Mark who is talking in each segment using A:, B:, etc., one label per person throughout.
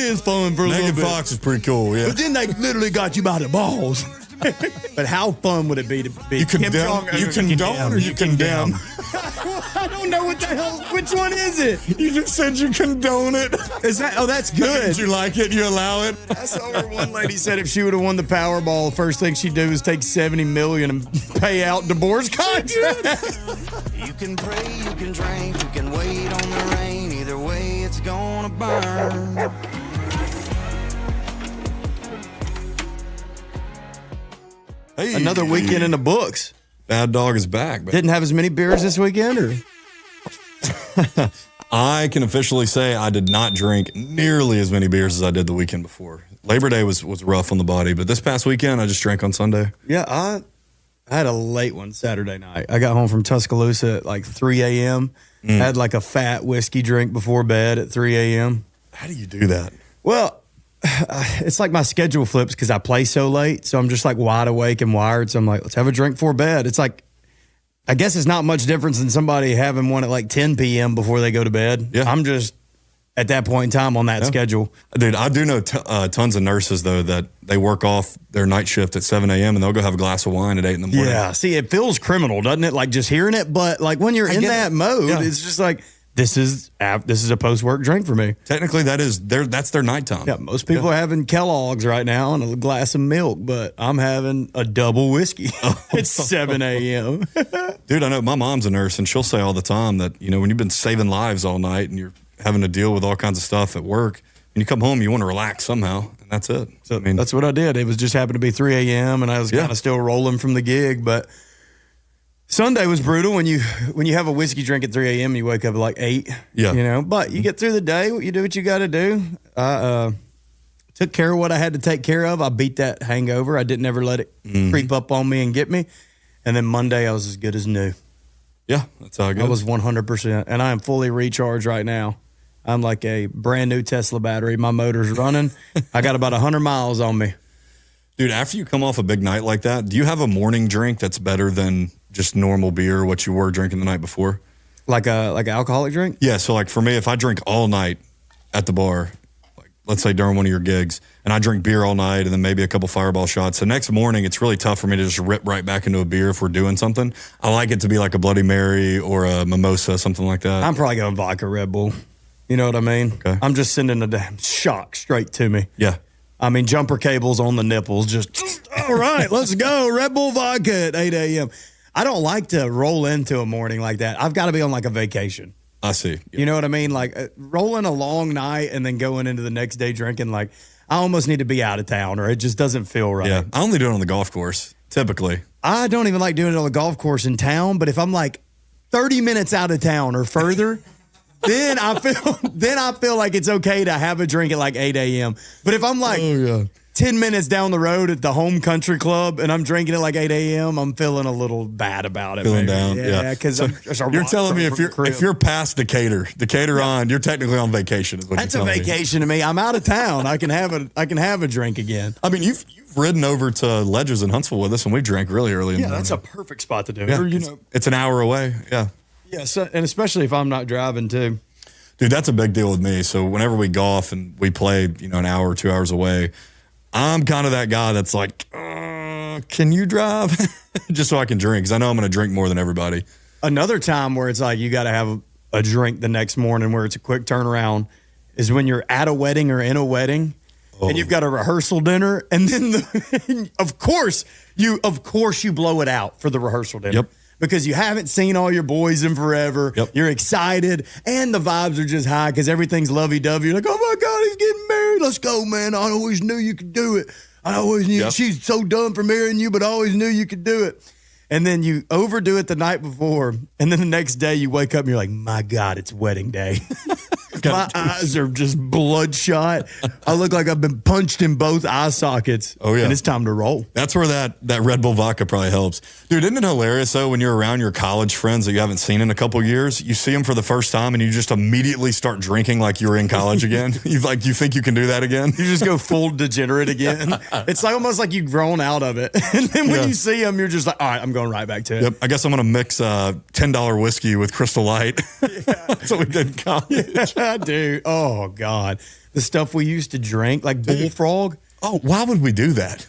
A: is fun for a little
B: Megan
A: bit.
B: Fox is pretty cool, yeah.
A: But then they literally got you by the balls. But how fun would it be to be
B: You condone or you condemn?
A: I don't know what the hell. Which one is it?
B: You just said you condone it.
A: Is that? Oh, that's good.
B: Did you like it? You allow it?
A: I saw where one lady said if she would have won the Powerball, the first thing she'd do is take $70 million and pay out divorce contract.
C: You can pray, you can drink, you can wait on the rain. Either way, it's gonna burn.
B: Hey,
A: Another weekend in the books.
B: Bad Dog is back. But
A: Didn't have as many beers this weekend, or?
B: I can officially say I did not drink nearly as many beers as I did the weekend before. Labor Day was rough on the body, but this past weekend I just drank on Sunday.
A: Yeah, I had a late one Saturday night. I got home from Tuscaloosa at like 3 a.m. Had like a fat whiskey drink before bed at 3 a.m.
B: How do you do that?
A: Well, it's like my schedule flips because I play so late. So I'm just like wide awake and wired. So I'm like, let's have a drink before bed. It's like, I guess it's not much difference than somebody having one at like 10 p.m. before they go to bed.
B: Yeah.
A: I'm just at that point in time on that schedule.
B: Dude, I do know tons of nurses, though, that they work off their night shift at 7 a.m. and they'll go have a glass of wine at 8 in the morning.
A: Yeah. See, it feels criminal, doesn't it? Like just hearing it. But like when you're in that mode, it's just like, this is a post-work drink for me.
B: Technically, that's their nighttime.
A: Yeah, most people are having Kellogg's right now and a glass of milk, but I'm having a double whiskey. It's 7 a.m.
B: Dude, I know my mom's a nurse, and she'll say all the time that, you know, when you've been saving lives all night and you're having to deal with all kinds of stuff at work, when you come home, you want to relax somehow, and that's it.
A: So I mean, that's what I did. It was just happened to be 3 a.m., and I was kind of still rolling from the gig, but Sunday was brutal when you have a whiskey drink at 3 a.m. and you wake up at like 8.
B: Yeah.
A: You know, but you get through the day. You do what you got to do. I took care of what I had to take care of. I beat that hangover. I didn't ever let it creep up on me and get me. And then Monday, I was as good as new.
B: Yeah, that's how it goes.
A: I was 100%. And I am fully recharged right now. I'm like a brand new Tesla battery. My motor's running. I got about 100 miles on me.
B: Dude, after you come off a big night like that, do you have a morning drink that's better than just normal beer, what you were drinking the night before?
A: Like an alcoholic drink?
B: Yeah, so like for me, if I drink all night at the bar, like let's say during one of your gigs, and I drink beer all night and then maybe a couple Fireball shots, the next morning it's really tough for me to just rip right back into a beer if we're doing something. I like it to be like a Bloody Mary or a mimosa, something like that.
A: I'm probably going vodka Red Bull. You know what I mean?
B: Okay.
A: I'm just sending a damn shock straight to me.
B: Yeah.
A: I mean, jumper cables on the nipples. Just, all right, let's go. Red Bull vodka at 8 a.m. I don't like to roll into a morning like that. I've got to be on like a vacation.
B: I see. Yeah.
A: You know what I mean? Like rolling a long night and then going into the next day drinking, like I almost need to be out of town or it just doesn't feel right.
B: Yeah, I only do it on the golf course, typically.
A: I don't even like doing it on the golf course in town, but if I'm like 30 minutes out of town or further, then I feel like it's okay to have a drink at like 8 a.m. But if I'm like 10 minutes down the road at the home country club and I'm drinking at like 8 a.m., I'm feeling a little bad about it.
B: Feeling down,
A: yeah. Because
B: you're telling me if you're past Decatur on, you're technically on vacation. Is what
A: that's
B: you're
A: a
B: telling
A: vacation to me. I'm out of town. I can have a drink again.
B: I mean, you've ridden over to Ledger's in Huntsville with us, and we drank really early in the morning.
A: That's a perfect spot to do it.
B: Yeah,
A: Or,
B: it's an hour away. Yeah.
A: Yeah, so, and especially if I'm not driving too.
B: Dude, that's a big deal with me. So whenever we golf and we play, an hour or 2 hours away, I'm kind of that guy that's like, can you drive? Just so I can drink, because I know I'm going to drink more than everybody.
A: Another time where it's like you got to have a drink the next morning where it's a quick turnaround is when you're at a wedding or in a wedding and you've got a rehearsal dinner, and then of course you blow it out for the rehearsal dinner.
B: Yep.
A: Because you haven't seen all your boys in forever.
B: Yep.
A: You're excited, and the vibes are just high because everything's lovey-dovey. You're like, oh, my God, he's getting married. Let's go, man. I always knew you could do it. I always knew. She's so done for marrying you, but I always knew you could do it. And then you overdo it the night before, and then the next day you wake up and you're like, my God, it's wedding day. My eyes are just bloodshot. I look like I've been punched in both eye sockets.
B: Oh, yeah.
A: And it's time to roll.
B: That's where that Red Bull vodka probably helps. Dude, isn't it hilarious, though, when you're around your college friends that you haven't seen in a couple years, you see them for the first time and you just immediately start drinking like you were in college again? You think you can do that again?
A: You just go full degenerate again. It's like almost like you've grown out of it. And then when you see them, you're just like, all right, I'm going right back to it.
B: Yep. I guess I'm going to mix $10 whiskey with Crystal Light. That's what we did in college.
A: Dude, oh, God. The stuff we used to drink, like Bullfrog.
B: Oh, why would we do that?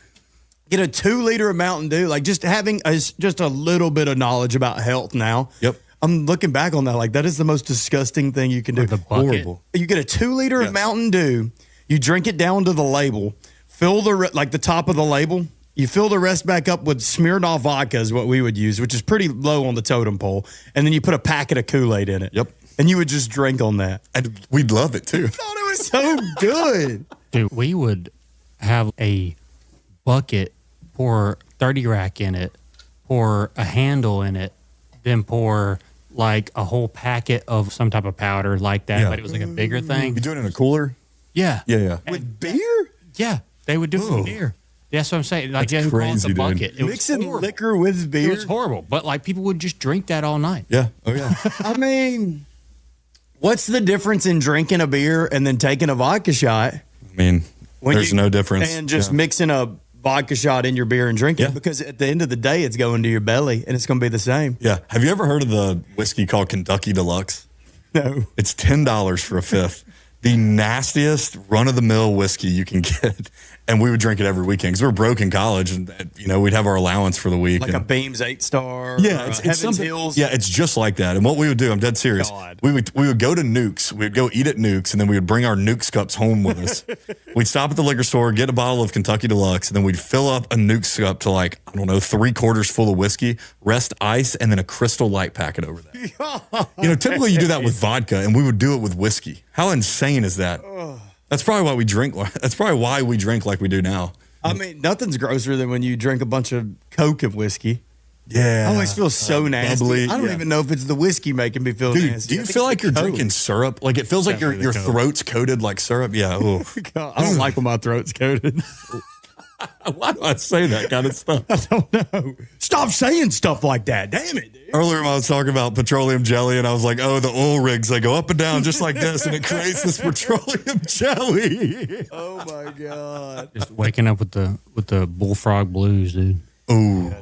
A: Get a 2 liter of Mountain Dew, like just having just a little bit of knowledge about health now.
B: Yep.
A: I'm looking back on that, like that is the most disgusting thing you can do.
D: The bucket.
B: Horrible.
A: You get a 2 liter of Mountain Dew, you drink it down to the label, fill the top of the label, you fill the rest back up with Smirnoff vodka is what we would use, which is pretty low on the totem pole, and then you put a packet of Kool-Aid in it.
B: Yep.
A: And you would just drink on that.
B: And we'd love it too.
A: I thought it was so good.
D: Dude, we would have a bucket, pour 30 rack in it, pour a handle in it, then pour like a whole packet of some type of powder like that, but it was like a bigger thing.
B: You do it in a cooler?
D: Yeah.
B: Yeah.
A: With beer?
D: Yeah. They would do it with beer. That's what I'm saying. Like,
B: That's
D: they would call it
B: crazy,
D: the
B: dude.
D: bucket. It was
A: Mixing
D: horrible.
A: liquor with
D: It
A: beer?
D: was horrible. But like people would just drink that all night.
B: Yeah. Oh, yeah.
A: I mean, what's the difference in drinking a beer and then taking a vodka shot?
B: I mean, there's no difference.
A: And just mixing a vodka shot in your beer and drinking it,
B: Yeah.
A: because at the end of the day, it's going to your belly and it's going to be the same.
B: Yeah. Have you ever heard of the whiskey called Kentucky Deluxe?
A: No.
B: It's $10 for a fifth. The nastiest run-of-the-mill whiskey you can get. And we would drink it every weekend because we were broke in college, and we'd have our allowance for the week.
A: Like a Beams 8-star.
B: Yeah,
A: or
B: it's
A: Heaven's
B: something.
A: Hills.
B: Yeah, it's just like that. And what we would do, I'm dead serious.
A: God.
B: We would go to Nukes. We'd go eat at Nukes, and then we would bring our Nukes cups home with us. We'd stop at the liquor store, get a bottle of Kentucky Deluxe, and then we'd fill up a Nukes cup to 3/4 full of whiskey, rest ice, and then a Crystal Light packet over that. Typically you do that with vodka, and we would do it with whiskey. How insane is that? That's probably why we drink. That's probably why we drink like we do now.
A: I mean, nothing's grosser than when you drink a bunch of Coke and whiskey.
B: Yeah.
A: I always feel so nasty.
B: bubbly,
A: I don't
B: yeah.
A: even know if it's the whiskey making me feel
B: Dude,
A: nasty.
B: do you feel like you're drinking syrup? Like it feels like your
D: Definitely the Coke.
B: throat's coated like syrup? Yeah. Ooh.
A: God, I don't like when my throat's coated.
B: Why do I say that kind of stuff?
A: I don't know. Stop saying stuff like that. Damn it, dude.
B: Earlier, I was talking about petroleum jelly, and I was like, oh, the oil rigs, they go up and down just like this, and it creates this petroleum jelly.
A: Oh, my God.
D: Just waking up with the bullfrog blues, dude.
B: Ooh.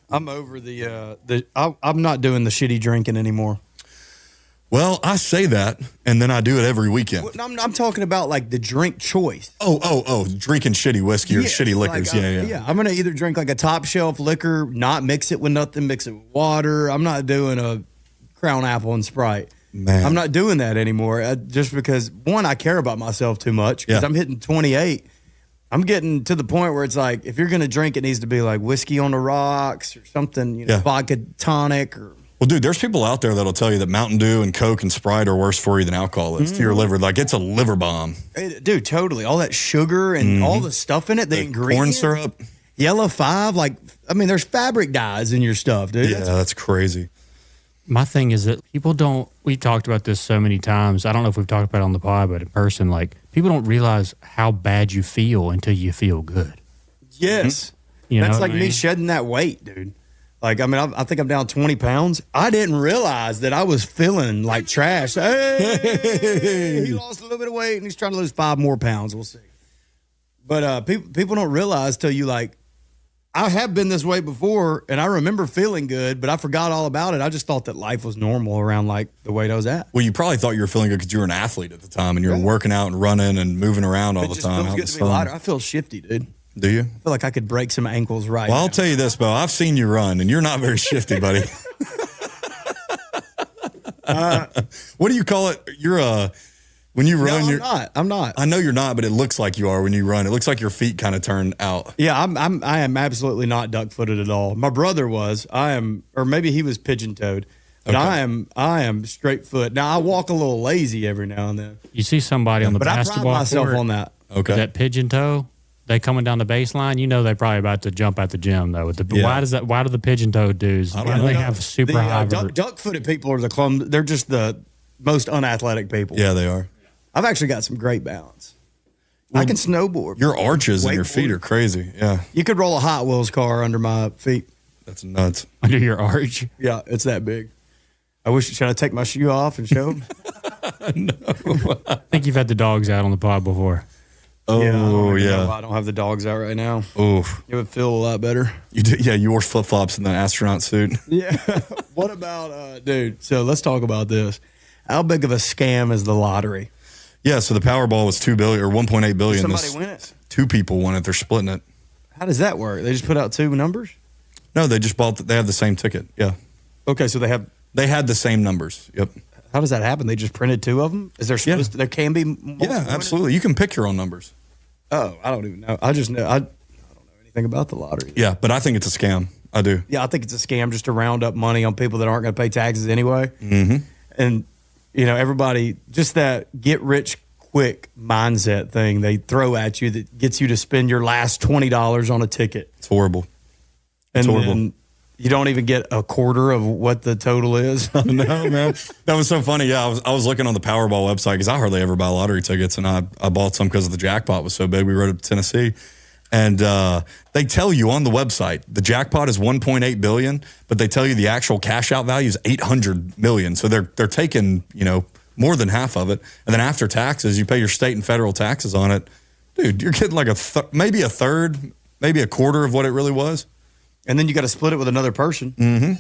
A: I'm over I'm not doing the shitty drinking anymore.
B: Well, I say that, and then I do it every weekend.
A: I'm talking about like the drink choice.
B: Oh, drinking shitty whiskey or
A: Yes,
B: shitty liquors.
A: like,
B: Yeah.
A: I'm going to either drink like a top shelf liquor, not mix it with nothing, mix it with water. I'm not doing a Crown Apple and Sprite.
B: Man.
A: I'm not doing that anymore just because, one, I care about myself too much because
B: Yeah.
A: I'm hitting 28. I'm getting to the point where it's like, if you're going to drink, it needs to be like whiskey on the rocks or something,
B: Yeah.
A: vodka tonic or...
B: Well, dude, there's people out there that'll tell you that Mountain Dew and Coke and Sprite are worse for you than alcohol is to your liver. Like, it's a liver bomb.
A: Dude, totally. All that sugar and all the stuff in it, the ingredients.
B: Corn syrup.
A: Yellow 5, there's fabric dyes in your stuff, dude.
B: Yeah, that's crazy.
D: My thing is that people don't, we talked about this so many times. I don't know if we've talked about it on the pod, but in person, like, people don't realize how bad you feel until you feel good.
A: Yes.
D: You know
A: That's
D: what
A: like
D: I
A: me
D: mean?
A: shedding that weight, dude. Like, I mean, I think I'm down 20 pounds. I didn't realize that I was feeling like trash. Hey, he lost a little bit of weight and he's trying to lose 5 more pounds. We'll see. But people don't realize till you like, I have been this way before and I remember feeling good, but I forgot all about it. I just thought that life was normal around like the weight I was at.
B: Well, you probably thought you were feeling good because you were an athlete at the time and you were working out and running and moving around all
A: It
B: the
A: just
B: time.
A: feels
B: out in
A: good
B: the
A: to be
B: sun.
A: lighter. I feel shifty, dude.
B: Do you?
A: I feel like I could break some ankles right
B: Well, I'll
A: now.
B: tell you this, Bo. I've seen you run, and you're not very shifty, buddy. What do you call it? You're when you run.
A: No,
B: you're
A: I'm not.
B: I know you're not, but it looks like you are when you run. It looks like your feet kind of turn out.
A: Yeah, I am absolutely not duck-footed at all. My brother was. I am, or maybe he was pigeon-toed. But
B: Okay.
A: I am straight foot. Now I walk a little lazy every now and then,
D: You see somebody on the
A: but I pride
D: basketball
A: myself
D: court
A: on that.
B: Okay.
D: with that pigeon toe, they coming down the baseline, you know they probably about to jump at the gym though.
B: Yeah.
D: Why do the pigeon toe dudes?
B: don't
D: Why do
B: know.
D: they have super
A: The
D: high?
A: duck-footed people are they're just the most unathletic people.
B: Yeah, they are.
A: I've actually got some great balance. I can snowboard.
B: Your arches and your
A: Wakeboard.
B: feet are crazy. Yeah,
A: You could roll a Hot Wheels car under my feet.
B: that's nuts.
D: under your arch.
A: Yeah, it's that big. Should I take my shoe off and show them?
D: I think you've had the dogs out on the pod before.
B: Oh,
A: I don't even know
B: yeah.
A: why I don't have the dogs out right now.
B: Oof.
A: It would feel a lot better.
B: You do, yeah, you wore flip flops in the astronaut suit.
A: Yeah. What about, dude? So let's talk about this. How big of a scam is the lottery?
B: Yeah, so the Powerball was $2 billion or $1.8 billion.
A: Somebody win it?
B: 2 people won it. They're splitting it.
A: How does that work? They just put out 2 numbers?
B: No, they just bought. They have the same ticket. Yeah.
A: Okay, so they
B: had the same numbers. Yep.
A: How does that happen? They just printed 2 of them? Is there supposed to, there can be multiple?
B: Yeah, absolutely. You can pick your own numbers.
A: Oh, I don't even know. I just know I don't know anything about the lottery.
B: Yeah, but I think it's a scam. I do.
A: Yeah, I think it's a scam just to round up money on people that aren't going to pay taxes anyway.
B: Mm-hmm.
A: And everybody, just that get rich quick mindset thing they throw at you that gets you to spend your last $20 on a ticket.
B: It's horrible.
A: And then you don't even get a quarter of what the total is.
B: No, man. That was so funny. Yeah, I was looking on the Powerball website because I hardly ever buy lottery tickets, and I bought some because the jackpot was so big. We rode up to Tennessee, and they tell you on the website the jackpot is $1.8 billion, but they tell you the actual cash out value is $800 million. So they're taking more than half of it, and then after taxes, you pay your state and federal taxes on it. Dude, you're getting like maybe a third, maybe a quarter of what it really was.
A: And then you got to split it with another person.
B: Mm-hmm.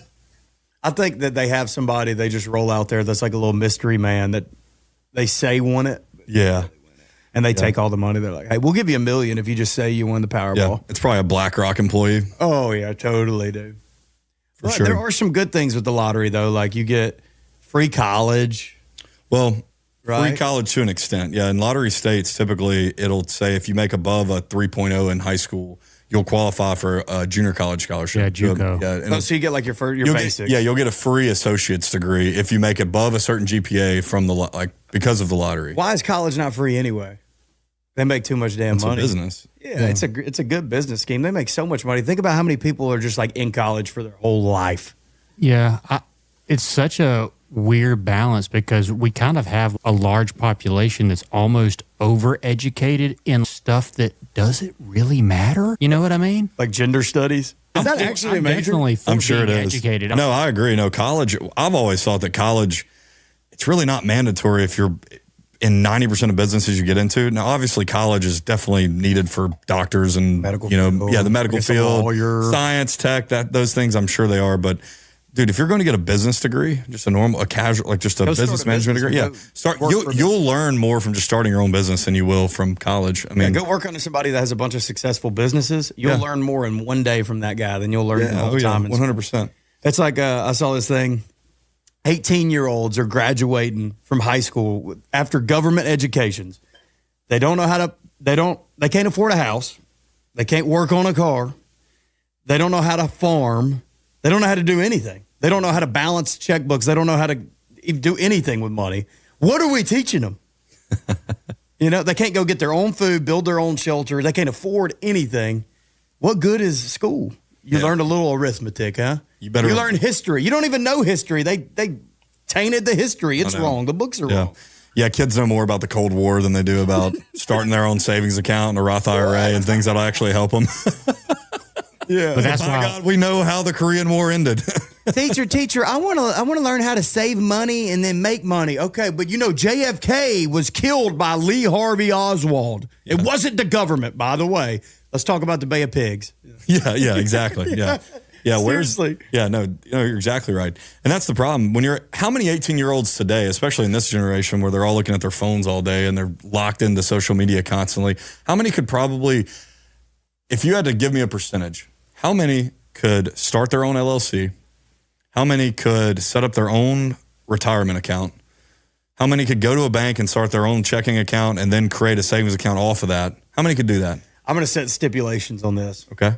A: I think that they have somebody they just roll out there that's like a little mystery man that they say won it.
B: Yeah.
A: And they take all the money. They're like, hey, we'll give you $1 million if you just say you won the Powerball.
B: Yeah. It's probably a BlackRock employee.
A: Oh, yeah, totally, dude.
B: For sure.
A: There are some good things with the lottery, though. Like you get free college.
B: Well,
A: right?
B: Free college to an extent. Yeah. In lottery states, typically it'll say if you make above a 3.0 in high school, you'll qualify for a junior college scholarship.
D: Yeah, JUCO.
A: So you get like your basics.
B: You'll get a free associate's degree if you make above a certain GPA from because of the lottery.
A: Why is college not free anyway? They make too much damn money.
B: It's a business.
A: Yeah, it's a good business scheme. They make so much money. Think about how many people are just like in college for their whole life.
D: Yeah, it's such a weird balance because we kind of have a large population that's almost overeducated in stuff that doesn't really matter. You know what I mean?
A: Like gender studies. Is that actually a major?
D: Definitely for
B: I'm sure it
D: being
B: is.
D: educated.
B: No, I agree. No, college, I've always thought that college, it's really not mandatory if you're in 90% of businesses you get into. Now, obviously, college is definitely needed for doctors and
A: medical field.
B: the medical field,
A: lawyer.
B: Science, tech, those things. I'm sure they are. But dude, if you're going to get a business degree, just a casual, like just a business management degree, you'll learn more from just starting your own business than you will from college. I mean,
A: go work under somebody that has a bunch of successful businesses. You'll learn more in one day from that guy than you'll learn in the whole time.
B: 100%.
A: It's like I saw this thing. 18-year-olds are graduating from high school after government educations. They don't know how to. They can't afford a house. They can't work on a car. They don't know how to farm. They don't know how to do anything. They don't know how to balance checkbooks. They don't know how to do anything with money. What are we teaching them? They can't go get their own food, build their own shelter. They can't afford anything. What good is school? You learned a little arithmetic, huh? You learned history. You don't even know history. They tainted the history. It's wrong. The books are wrong.
B: Yeah, kids know more about the Cold War than they do about starting their own savings account and a Roth IRA and things that'll actually help them.
A: Yeah,
D: but that's why.
B: God, we know how the Korean War ended.
A: Teacher, I want to learn how to save money and then make money. Okay, but JFK was killed by Lee Harvey Oswald. It wasn't the government, by the way. Let's talk about the Bay of Pigs.
B: Yeah, exactly. Yeah. Yeah,
A: seriously.
B: You're exactly right. And that's the problem. How many 18-year-olds today, especially in this generation where they're all looking at their phones all day and they're locked into social media constantly, how many could probably, if you had to give me a percentage, how many could start their own LLC? How many could set up their own retirement account? How many could go to a bank and start their own checking account and then create a savings account off of that? How many could do that?
A: I'm going to set stipulations on this.
B: Okay.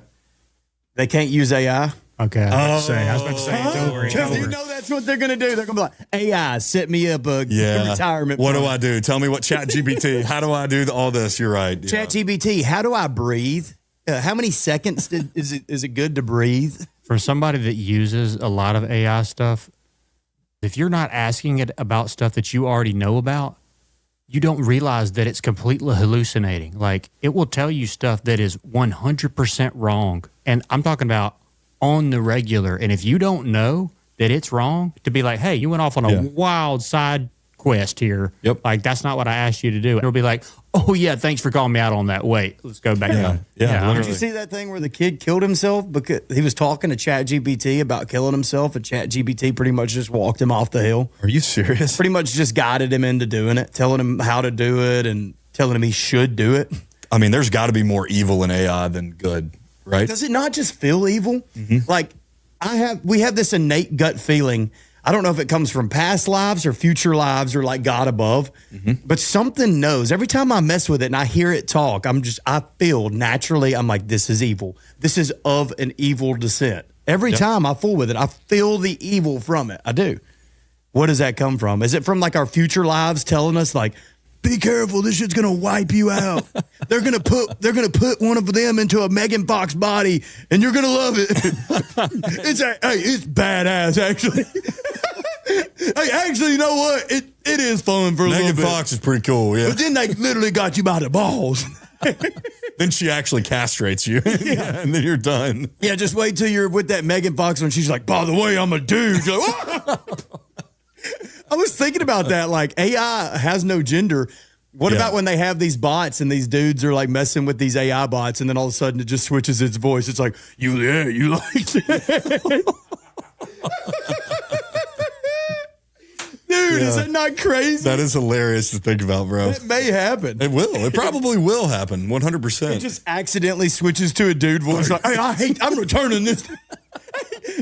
A: They can't use AI.
D: Okay. I was about to say it's over.
A: Because that's what they're going to do. They're going to be like, AI, set me up a retirement
B: What
A: plan.
B: do I do? Tell me what ChatGPT, how do I do all this? You're right. Yeah.
A: ChatGPT, how do I breathe? How many seconds is it good to breathe?
D: For somebody that uses a lot of AI stuff, if you're not asking it about stuff that you already know about, you don't realize that it's completely hallucinating. Like, it will tell you stuff that is 100% wrong. And I'm talking about on the regular. And if you don't know that it's wrong, to be like, hey, you went off on a wild side quest here.
B: Yep.
D: Like, that's not what I asked you to do. It'll be like, oh, yeah, thanks for calling me out on that. Wait, let's go back.
B: Yeah.
A: Did
B: Literally.
A: you see that thing where the kid killed himself because he was talking to ChatGPT about killing himself, and ChatGPT pretty much just walked him off the hill?
B: Are you serious?
A: Pretty much just guided him into doing it, telling him how to do it and telling him he should do it.
B: I mean, there's got to be more evil in AI than good, right?
A: Does it not just feel evil? Like we have this innate gut feeling. I don't know if it comes from past lives or future lives or like God above, but something knows. Every time I mess with it and I hear it talk, I feel naturally, I'm like, this is evil. This is of an evil descent. Every time I fool with it, I feel the evil from it. I do. What does that come from? Is it from like our future lives telling us like, be careful, this shit's gonna wipe you out. They're gonna put one of them into a Megan Fox body, and you're gonna love it. It's badass, actually. Hey, actually, you know what? It is fun for a little bit.
B: Megan Fox is pretty cool, yeah.
A: But then they literally got you by the balls.
B: Then she actually castrates you, and then you're done.
A: Yeah, just wait till you're with that Megan Fox when she's like, by the way, I'm a dude. You're like, I was thinking about that. Like, AI has no gender. What about when they have these bots and these dudes are like messing with these AI bots, and then all of a sudden it just switches its voice? It's like, you like that? Dude, is that not crazy?
B: That is hilarious to think about, bro.
A: It may happen.
B: It will. It probably will happen. 100%.
A: It just accidentally switches to a dude voice. Like, hey, I'm returning this.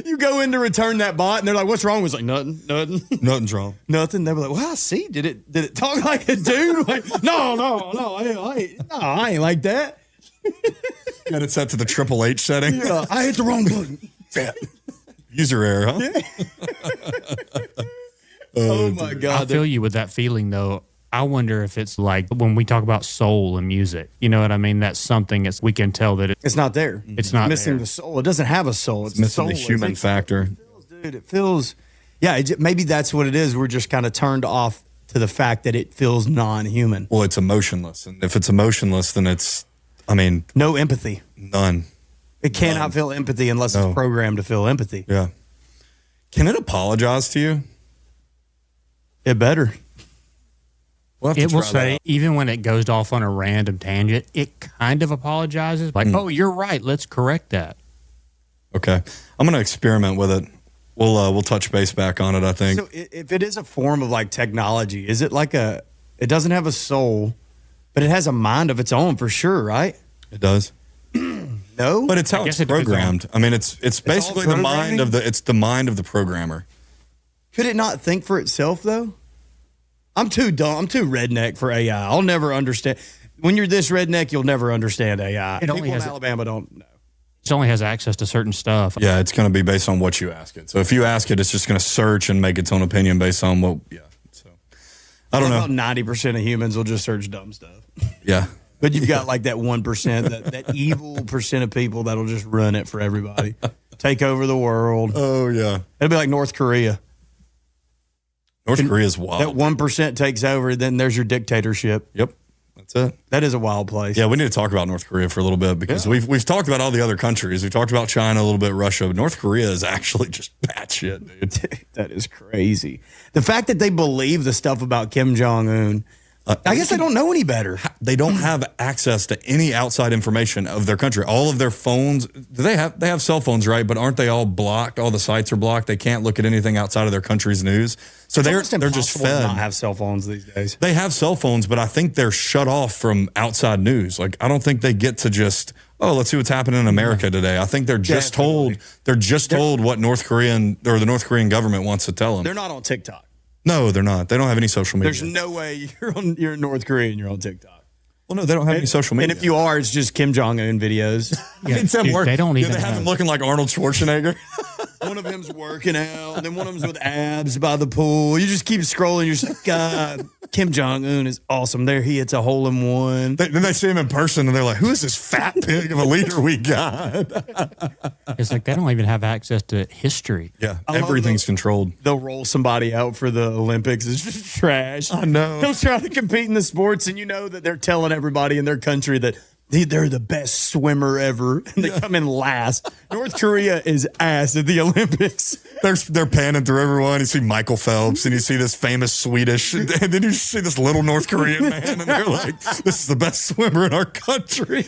A: You go in to return that bot, and they're like, "What's wrong?" It's like, nothing.
B: Nothing's wrong.
A: Nothing. They were like, "Well, I see. Did it talk like a dude?" Like, no, I ain't like that.
B: Got it set to the Triple H setting.
A: Yeah, I hit the wrong button.
B: User error, huh?
A: Yeah. Oh my
D: I
A: God.
D: feel you with that feeling, though. I wonder if it's like when we talk about soul and music, you know what I mean? That's something that we can tell that
A: It's not there.
D: it's not
A: missing
D: there.
A: the soul. It doesn't have a soul. It's
B: Missing the
A: soulless.
B: human factor.
A: Dude, it feels. Yeah, maybe that's what it is. We're just kind of turned off to the fact that it feels non-human.
B: Well, it's emotionless. And if it's emotionless, then it's,
A: No empathy.
B: none.
A: It cannot feel empathy unless
B: No.
A: it's programmed to feel empathy.
B: Yeah. Can it apologize to you?
A: It better.
B: We'll have to
D: It will
B: try that
D: say,
B: out.
D: even when it goes off on a random tangent, it kind of apologizes. Like, oh, you're right. Let's correct that.
B: Okay. I'm going to experiment with it. We'll touch base back on it, I think.
A: So if it is a form of like technology, is it like it doesn't have a soul, but it has a mind of its own for sure, right?
B: It does.
A: No?
B: But it's how
D: guess
B: it's
D: it depends on-
B: programmed. It's basically the mind
A: programming?
B: of the mind of the programmer.
A: Could it not think for itself though? I'm too dumb. I'm too redneck for AI. I'll never understand. When you're this redneck, you'll never understand AI.
D: It only
A: People in
D: has-
A: Alabama don't know.
D: It only has access to certain stuff.
B: Yeah, it's going to be based on what you ask it. So if you ask it, it's just going to search and make its own opinion based on what. Yeah. So I don't know.
A: About 90% of humans will just search dumb stuff.
B: Yeah.
A: But you've got like that 1%, that evil percent of people that'll just run it for everybody, take over the world.
B: Oh yeah.
A: It'll be like North Korea.
B: North Korea's
A: That
B: wild.
A: 1% takes over, then there's your dictatorship.
B: Yep. That's it.
A: That is a wild place.
B: Yeah, we need to talk about North Korea for a little bit because we've talked about all the other countries. We've talked about China a little bit, Russia, but North Korea is actually just batshit, dude.
A: That is crazy. The fact that they believe the stuff about Kim Jong-un, I guess they don't know any better.
B: They don't have access to any outside information of their country. All of their phones, they have cell phones, right? But aren't they all blocked? All the sites are blocked. They can't look at anything outside of their country's news. So they're just
A: impossible to
B: fed.
A: not have cell phones these days.
B: They have cell phones, but I think they're shut off from outside news. Like I don't think they get to just, let's see what's happening in America today. I think they're just told what the North Korean government wants to tell them.
A: They're not on TikTok.
B: No, they're not. They don't have any social media.
A: There's no way you're in North Korea and you're on TikTok.
B: Well, no, they don't have any social media.
A: And if you are, it's just Kim Jong-un videos.
D: Dude, they don't even
B: They have
D: have
B: him looking like Arnold Schwarzenegger.
A: One of them's working out, then one of them's with abs by the pool. You just keep scrolling. You're just like, God, Kim Jong-un is awesome. There he hits a hole in one.
B: Then they see him in person and they're like, who is this fat pig of a leader we got?
D: It's like they don't even have access to history.
B: Yeah,
A: love
B: everything's controlled.
A: They'll roll somebody out for the Olympics. It's just trash.
B: I know.
A: They'll try to compete in the sports, and you know that they're telling everybody in their country that They're the best swimmer ever, and they come in last. North Korea is ass at the Olympics.
B: They're panning through everyone. You see Michael Phelps, and you see this famous Swedish, and then you see this little North Korean man, and they're like, "This is the best swimmer in our country."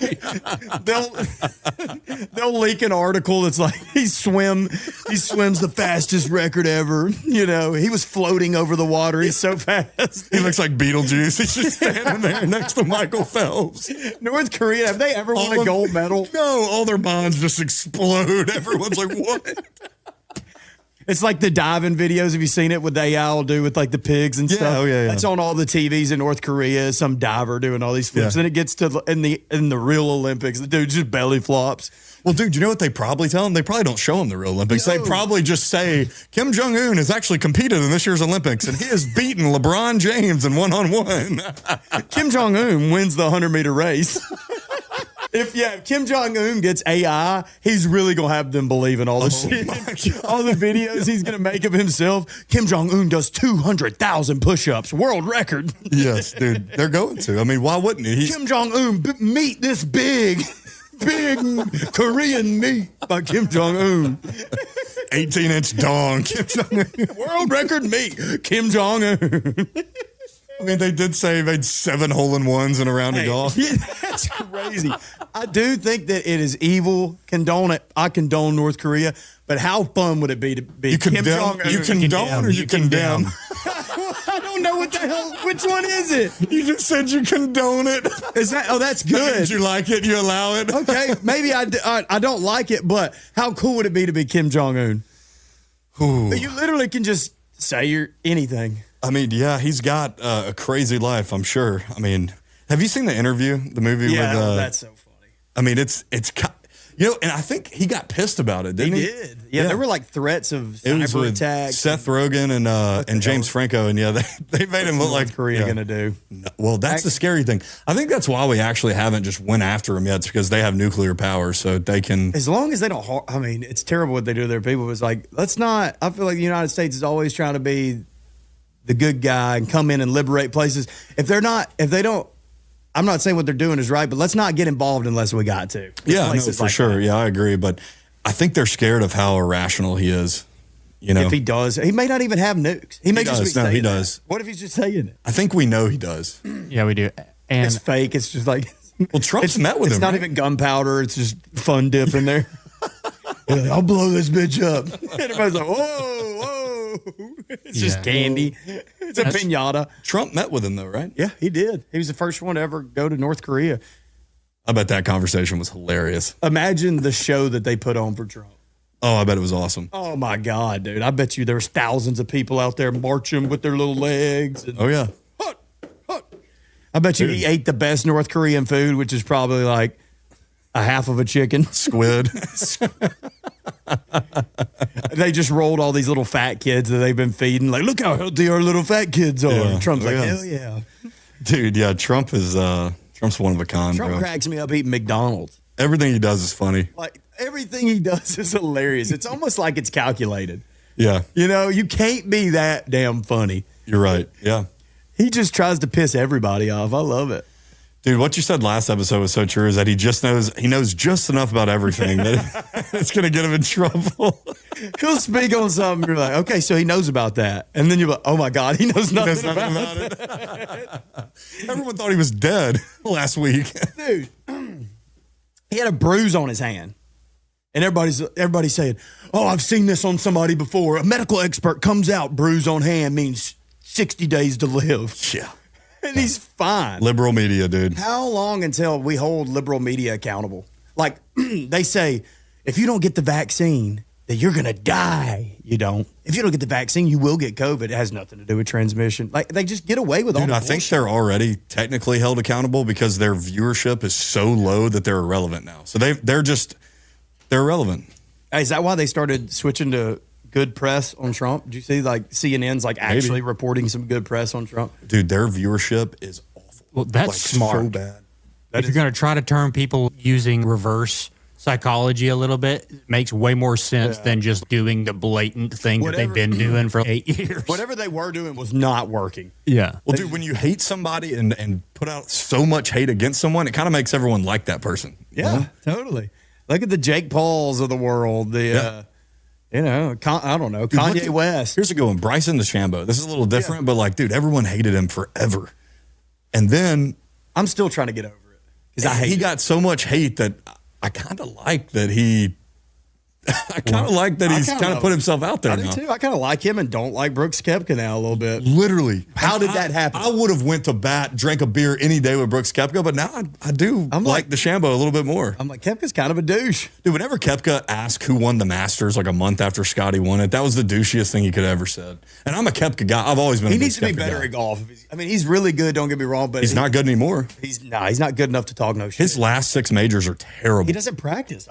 A: They'll leak an article that's like he swims the fastest record ever. You know, he was floating over the water. He's so fast.
B: He looks like Beetlejuice. He's just standing there next to Michael Phelps.
A: North Korea, have they ever won a gold medal?
B: No, all their bonds just explode. Everyone's like, "What?"
A: It's like the diving videos. Have you seen it? What the AI will do with like the pigs and stuff?
B: Oh, yeah.
A: That's on all the TVs in North Korea. Some diver doing all these flips, and it gets to in the real Olympics. The dude just belly flops.
B: Well, dude, you know what they probably tell him? They probably don't show him the real Olympics. They probably just say Kim Jong-un has actually competed in this year's Olympics, and he has beaten LeBron James in one-on-one.
A: Kim Jong-un wins the 100-meter race. If Kim Jong-un gets AI, he's really going to have them believe in all the shit. All the videos he's going to make of himself. Kim Jong-un does 200,000 push-ups, world record.
B: Yes, dude, they're going to. I mean, why wouldn't he?
A: Kim Jong-un, meet this big Korean meat by Kim Jong-un.
B: 18-inch dong. Kim Jong-un.
A: World record meat, Kim Jong-un.
B: I mean, they did say they had 7 hole-in-ones in a round of golf.
A: Yeah, that's crazy. I do think that it is evil. Condone it. I condone North Korea. But how fun would it be to be Kim Jong-un?
B: You condone or you condemn?
A: I don't know what the hell. Which one is it?
B: You just said you condone it.
A: Is that? Oh, that's good.
B: Did you like it? You allow it?
A: Okay, maybe I don't like it, but how cool would it be to be Kim Jong-un? You literally can just say anything.
B: I mean, yeah, he's got a crazy life, I'm sure. I mean, have you seen the interview, the movie?
A: Yeah,
B: with,
A: that's so funny.
B: I mean, it's and I think he got pissed about it, didn't he?
A: He did. Yeah, there were like threats of
B: it was
A: cyber
B: with
A: attacks.
B: Seth Rogen and James Franco, and they made him look like
A: Korea going to do.
B: Well, that's the scary thing. I think that's why we actually haven't just went after him yet. It's because they have nuclear power, so they can.
A: As long as they don't. I mean, it's terrible what they do to their people. It's like, let's not. I feel like the United States is always trying to be the good guy and come in and liberate places. If they don't, I'm not saying what they're doing is right, but let's not get involved unless we got to.
B: Yeah, no, for sure. That. Yeah, I agree. But I think they're scared of how irrational he is. You know,
A: if he does, he may not even have nukes. He may just be saying
B: he does.
A: That. What if he's just saying it?
B: I think we know he does.
D: Yeah, we do. And
A: it's fake. It's just like,
B: well, Trump's met with him.
A: It's not even gunpowder. It's just fun dip in there. Like, I'll blow this bitch up. And everybody's like, whoa. It's just candy. It's a pinata.
B: Trump met with him, though, right?
A: Yeah, he did. He was the first one to ever go to North Korea.
B: I bet that conversation was hilarious.
A: Imagine the show that they put on for Trump.
B: Oh, I bet it was awesome.
A: Oh, my God, dude. I bet you there was thousands of people out there marching with their little legs. And,
B: oh, yeah.
A: I bet you he ate the best North Korean food, which is probably like a half of a chicken.
B: Squid.
A: They just rolled all these little fat kids that they've been feeding. Like, look how healthy our little fat kids are.
B: Yeah.
A: Trump's like, hell yeah.
B: Dude, yeah, Trump is Trump's one of a kind,
A: Trump
B: bro.
A: cracks me up eating McDonald's.
B: Everything he does is funny.
A: Like, everything he does is hilarious. It's almost like it's calculated.
B: Yeah.
A: You know, you can't be that damn funny.
B: You're right. Yeah.
A: He just tries to piss everybody off. I love it.
B: Dude, what you said last episode was so true, is that he knows just enough about everything that it's going to get him in trouble.
A: He'll speak on something. You're like, okay, so he knows about that. And then you're like, oh my God, he knows nothing about
B: it. Everyone thought he was dead last week.
A: Dude, he had a bruise on his hand. And everybody's saying, oh, I've seen this on somebody before. A medical expert comes out, bruise on hand means 60 days to live.
B: Yeah.
A: And he's fine.
B: Liberal media, dude.
A: How long until we hold liberal media accountable? Like, they say, if you don't get the vaccine, then you're going to die. You don't. If you don't get the vaccine, you will get COVID. It has nothing to do with transmission. Like, they just get away with all the
B: I think they're already technically held accountable because their viewership is so low that they're irrelevant now. So they're irrelevant.
A: Hey, is that why they started switching to good press on Trump? Did you see like CNN's like actually reporting some good press on Trump?
B: Dude, their viewership is awful.
D: Well, that's
B: like,
D: smart.
B: So bad.
D: If you're going to try to turn people using reverse psychology a little bit, it makes way more sense than just doing the blatant thing that they've been doing for 8 years.
A: Whatever they were doing was not working.
D: Yeah.
B: Well, dude, when you hate somebody and put out so much hate against someone, it kind of makes everyone like that person.
A: Yeah, totally. Look at the Jake Pauls of the world. I don't know,
B: Dude,
A: Kanye West.
B: Here's a good one. Bryson DeChambeau. This is a little different, but like, dude, everyone hated him forever. And then
A: I'm still trying to get over it because
B: he got so much hate that I kind of like that he. I kind of like that he's kind of put himself out there
A: I
B: now.
A: do too. I kind of like him and don't like Brooks Koepka now a little bit.
B: Literally.
A: How did that happen?
B: I would have went to bat, drank a beer any day with Brooks Koepka, but now I do like DeChambeau a little bit more.
A: I'm like, Koepka's kind of a douche.
B: Dude, whenever Koepka asked who won the Masters like a month after Scotty won it, that was the douchiest thing he could have ever said. And I'm a Koepka guy. I've always been
A: He
B: a big
A: needs to be
B: Koepka
A: better
B: guy.
A: at golf. I mean, he's really good, don't get me wrong, but
B: He's not good anymore.
A: He's not good enough to talk no shit.
B: His last 6 majors are terrible.
A: He doesn't practice.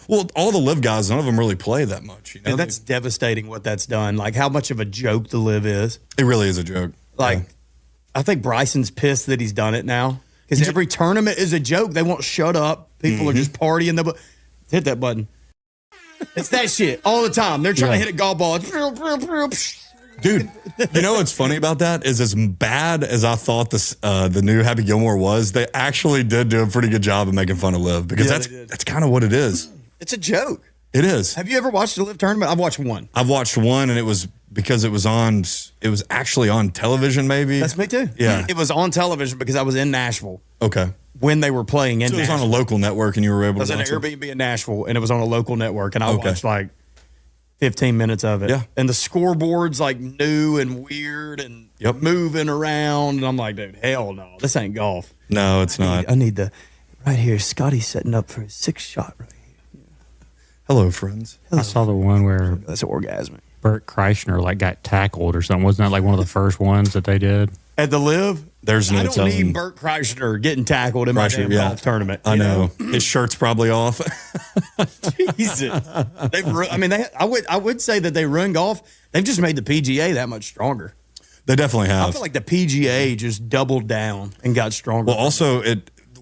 B: Well, all the live guys, none of them really play that much. You know?
A: And that's devastating what that's done. Like how much of a joke the live is.
B: It really is a joke.
A: Like,
B: Yeah.
A: I think Bryson's pissed that he's done it now because every tournament is a joke. They won't shut up. People are just partying. Hit that button. It's that shit all the time. They're trying to hit a golf ball.
B: Dude, you know what's funny about that is as bad as I thought the new Happy Gilmore was, they actually did do a pretty good job of making fun of Liv because that's kind of what it is.
A: It's a joke.
B: It is.
A: Have you ever watched the Live tournament? I've watched one.
B: I've watched one, and it was because it was actually on television, maybe.
A: That's me too.
B: Yeah.
A: It was on television because I was in Nashville
B: Okay.
A: when they were playing in
B: So it was
A: Nashville.
B: on a local network, and you were able
A: I was
B: to
A: at
B: watch
A: an
B: it.
A: Airbnb in Nashville, and it was on a local network, and I
B: Okay.
A: watched like 15 minutes of it.
B: Yeah.
A: And the scoreboard's like new and weird and moving around, and I'm like, dude, hell no, this ain't golf.
B: No, it's not.
A: I need the right here. Scotty's setting up for his 6th shot right here.
B: Hello, friends.
D: I saw the one where
A: That's orgasmic.
D: Bert Kreischer like got tackled or something. Wasn't that like one of the first ones that they did?
A: At the Live,
B: There's no
A: I don't
B: telling.
A: need Bert Kreischer getting tackled in my damn golf tournament.
B: I
A: you
B: know. His shirt's probably off.
A: Jesus. I would say that they run golf. They've just made the PGA that much stronger.
B: They definitely have.
A: I feel like the PGA just doubled down and got stronger.
B: Well, also,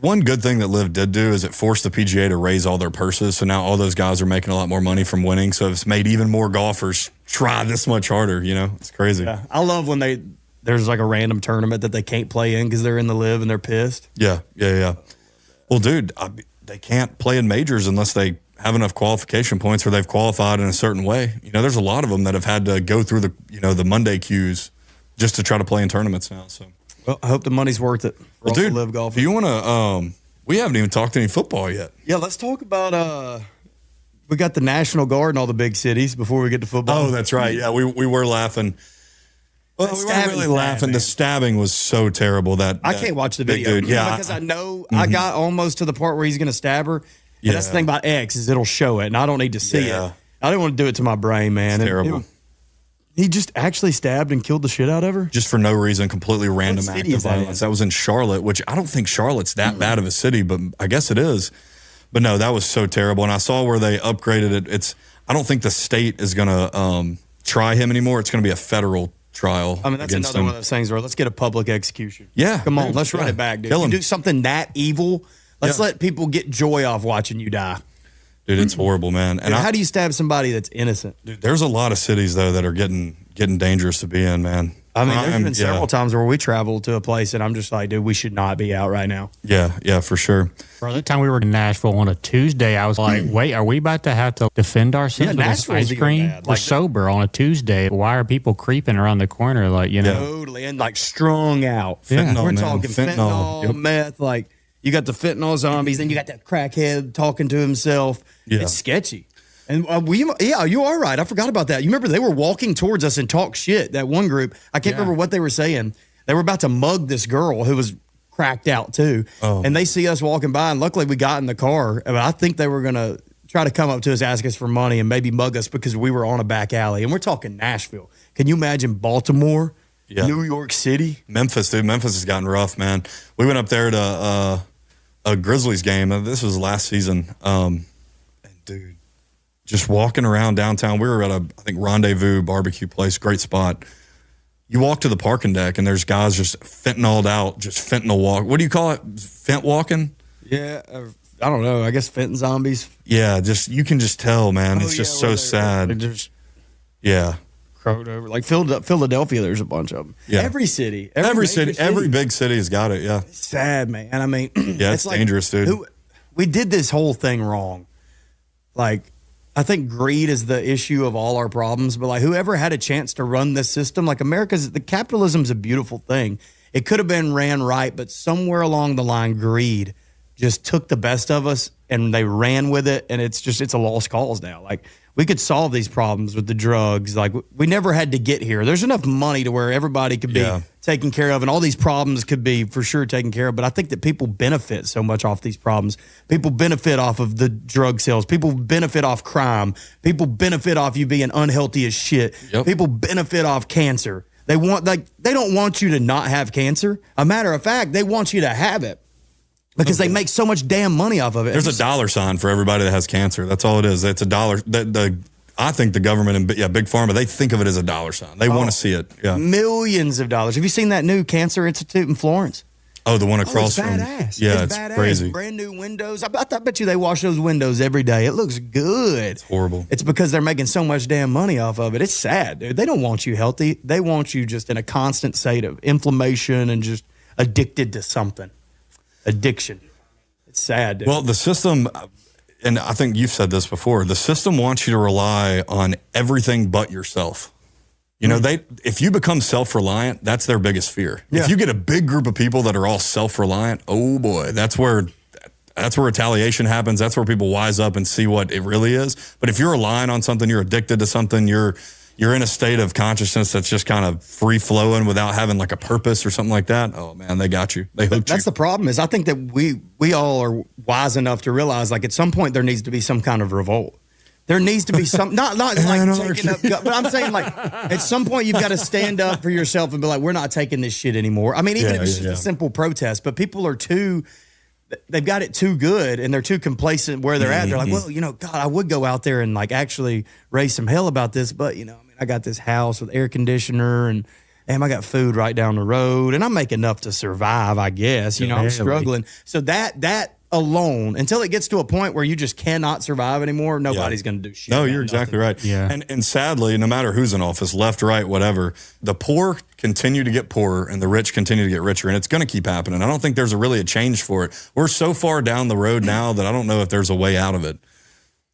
B: one good thing that Liv did do is it forced the PGA to raise all their purses. So now all those guys are making a lot more money from winning. So it's made even more golfers try this much harder. You know, it's crazy.
A: Yeah. I love when there's like a random tournament that they can't play in because they're in the Live and they're pissed.
B: Yeah. Well, dude, they can't play in majors unless they have enough qualification points or they've qualified in a certain way. You know, there's a lot of them that have had to go through the Monday queues just to try to play in tournaments now. So.
A: Well, I hope the money's worth it. For all
B: Dude,
A: the Live golfers.
B: do you want to? We haven't even talked any football yet.
A: Yeah, let's talk about. We got the National Guard in all the big cities before we get to football.
B: Oh, that's right. Yeah, we were laughing. Well, we weren't
A: stabbing's
B: really
A: bad,
B: laughing.
A: man.
B: The stabbing was so terrible that
A: I can't watch the
B: big
A: video.
B: dude, yeah,
A: because I know I got almost to the part where he's going to stab her. And that's the thing about X is it'll show it, and I don't need to see
B: Yeah.
A: it. I didn't want to do it to my brain, man.
B: It's terrible.
A: He just actually stabbed and killed the shit out of her.
B: just for no reason, completely random
A: What
B: act
A: city
B: of
A: is that in?
B: violence. That was in Charlotte, which I don't think Charlotte's that bad of a city, but I guess it is. But no, that was so terrible. And I saw where they upgraded it. I don't think the state is going to try him anymore. It's going to be a federal trial.
A: I mean, that's
B: against
A: another
B: him.
A: one of those things where let's get a public execution.
B: Yeah.
A: Come on,
B: Dude,
A: let's run
B: yeah.
A: it back, dude.
B: Kill
A: You
B: him.
A: do something that evil, let's let people get joy off watching you die.
B: Dude, it's horrible, man.
A: Dude,
B: And
A: how do you stab somebody that's innocent?
B: dude, there's a lot of cities though that are getting dangerous to be in, man.
A: I mean, there's
B: Crime,
A: been several times where we traveled to a place and I'm just like, dude, we should not be out right now.
B: Yeah, for sure.
D: Bro, that time we were in Nashville on a Tuesday, I was like, wait, are we about to have to defend ourselves
A: Yeah,
D: with this
A: Nashville's
D: ice
A: even
D: cream?
A: bad.
D: We're
A: Like-
D: sober on a Tuesday. Why are people creeping around the corner? Like, you know,
A: Totally. And like strung out.
D: Yeah.
A: We're
B: Fentanyl, man.
A: talking fentanyl,
B: Yep.
A: meth. Like you got the fentanyl zombies, then you got that crackhead talking to himself.
B: Yeah.
A: It's sketchy. And you are right. I forgot about that. You remember they were walking towards us and talk shit. That one group. I can't remember what they were saying. They were about to mug this girl who was cracked out too.
B: Oh.
A: And they see us walking by, and luckily we got in the car. But I think they were gonna try to come up to us, ask us for money, and maybe mug us because we were on a back alley. And we're talking Nashville. Can you imagine Baltimore, New York City?
B: Memphis, dude. Memphis has gotten rough, man. We went up there to a Grizzlies game. This was last season. And dude, just walking around downtown. We were at I think Rendezvous barbecue place, great spot. You walk to the parking deck and there's guys just fentanyled out, just fentanyl walk. What do you call it? Fent walking?
A: Yeah, I don't know. I guess Fenton zombies.
B: Yeah, you can just tell, man. It's just so sad.
A: They're just
B: yeah.
A: crowed over. Like Philadelphia, there's a bunch of them.
B: Yeah.
A: Every city.
B: Every big city has got it, yeah.
A: It's sad, man. I mean,
B: yeah, it's dangerous, dude.
A: We did this whole thing wrong. Like, I think greed is the issue of all our problems, but like whoever had a chance to run this system, like the capitalism's a beautiful thing. It could have been ran right, but somewhere along the line, greed just took the best of us and they ran with it. And it's a lost cause now. Like, we could solve these problems with the drugs. Like, we never had to get here. There's enough money to where everybody could be taken care of and all these problems could be for sure taken care of. But I think that people benefit so much off these problems. People benefit off of the drug sales. People benefit off crime. People benefit off you being unhealthy as shit. Yep. People benefit off cancer. They don't want you to not have cancer. A matter of fact, they want you to have it. Because they make so much damn money off of it.
B: There's a dollar sign for everybody that has cancer. That's all it is. It's a dollar. I think the government and Big Pharma, they think of it as a dollar sign. They want to see it. Yeah,
A: millions of dollars. Have you seen that new cancer institute in Florence?
B: Oh, the one across
A: it's
B: from.
A: Badass.
B: Yeah, it's
A: badass.
B: crazy.
A: Brand new windows. I bet you they wash those windows every day. It looks good.
B: It's horrible.
A: It's because they're making so much damn money off of it. It's sad, dude. They don't want you healthy. They want you just in a constant state of inflammation and just addicted to something. Addiction. It's sad, dude.
B: Well, the system, and I think you've said this before, the system wants you to rely on everything but yourself. You know, if you become self-reliant, that's their biggest fear. Yeah. If you get a big group of people that are all self-reliant, oh boy, that's where retaliation happens. That's where people wise up and see what it really is. But if you're relying on something, you're addicted to something, you're in a state of consciousness that's just kind of free-flowing without having like a purpose or something like that, oh man, they got you. They hooked you.
A: That's the problem is I think that we all are wise enough to realize like at some point there needs to be some kind of revolt. There needs to be some, not like taking up, but I'm saying like at some point you've got to stand up for yourself and be like, we're not taking this shit anymore. I mean, even if it's just a simple protest, but people are they've got it too good and they're too complacent where they're at. They're like, well, God, I would go out there and like actually raise some hell about this, but I got this house with air conditioner and I got food right down the road and I make enough to survive, I guess. I'm struggling. So that alone, until it gets to a point where you just cannot survive anymore, nobody's going to do shit.
B: No, you're exactly right.
D: Yeah.
B: And sadly, no matter who's in office, left, right, whatever, the poor continue to get poorer and the rich continue to get richer. And it's going to keep happening. I don't think there's really a change for it. We're so far down the road now that I don't know if there's a way out of it.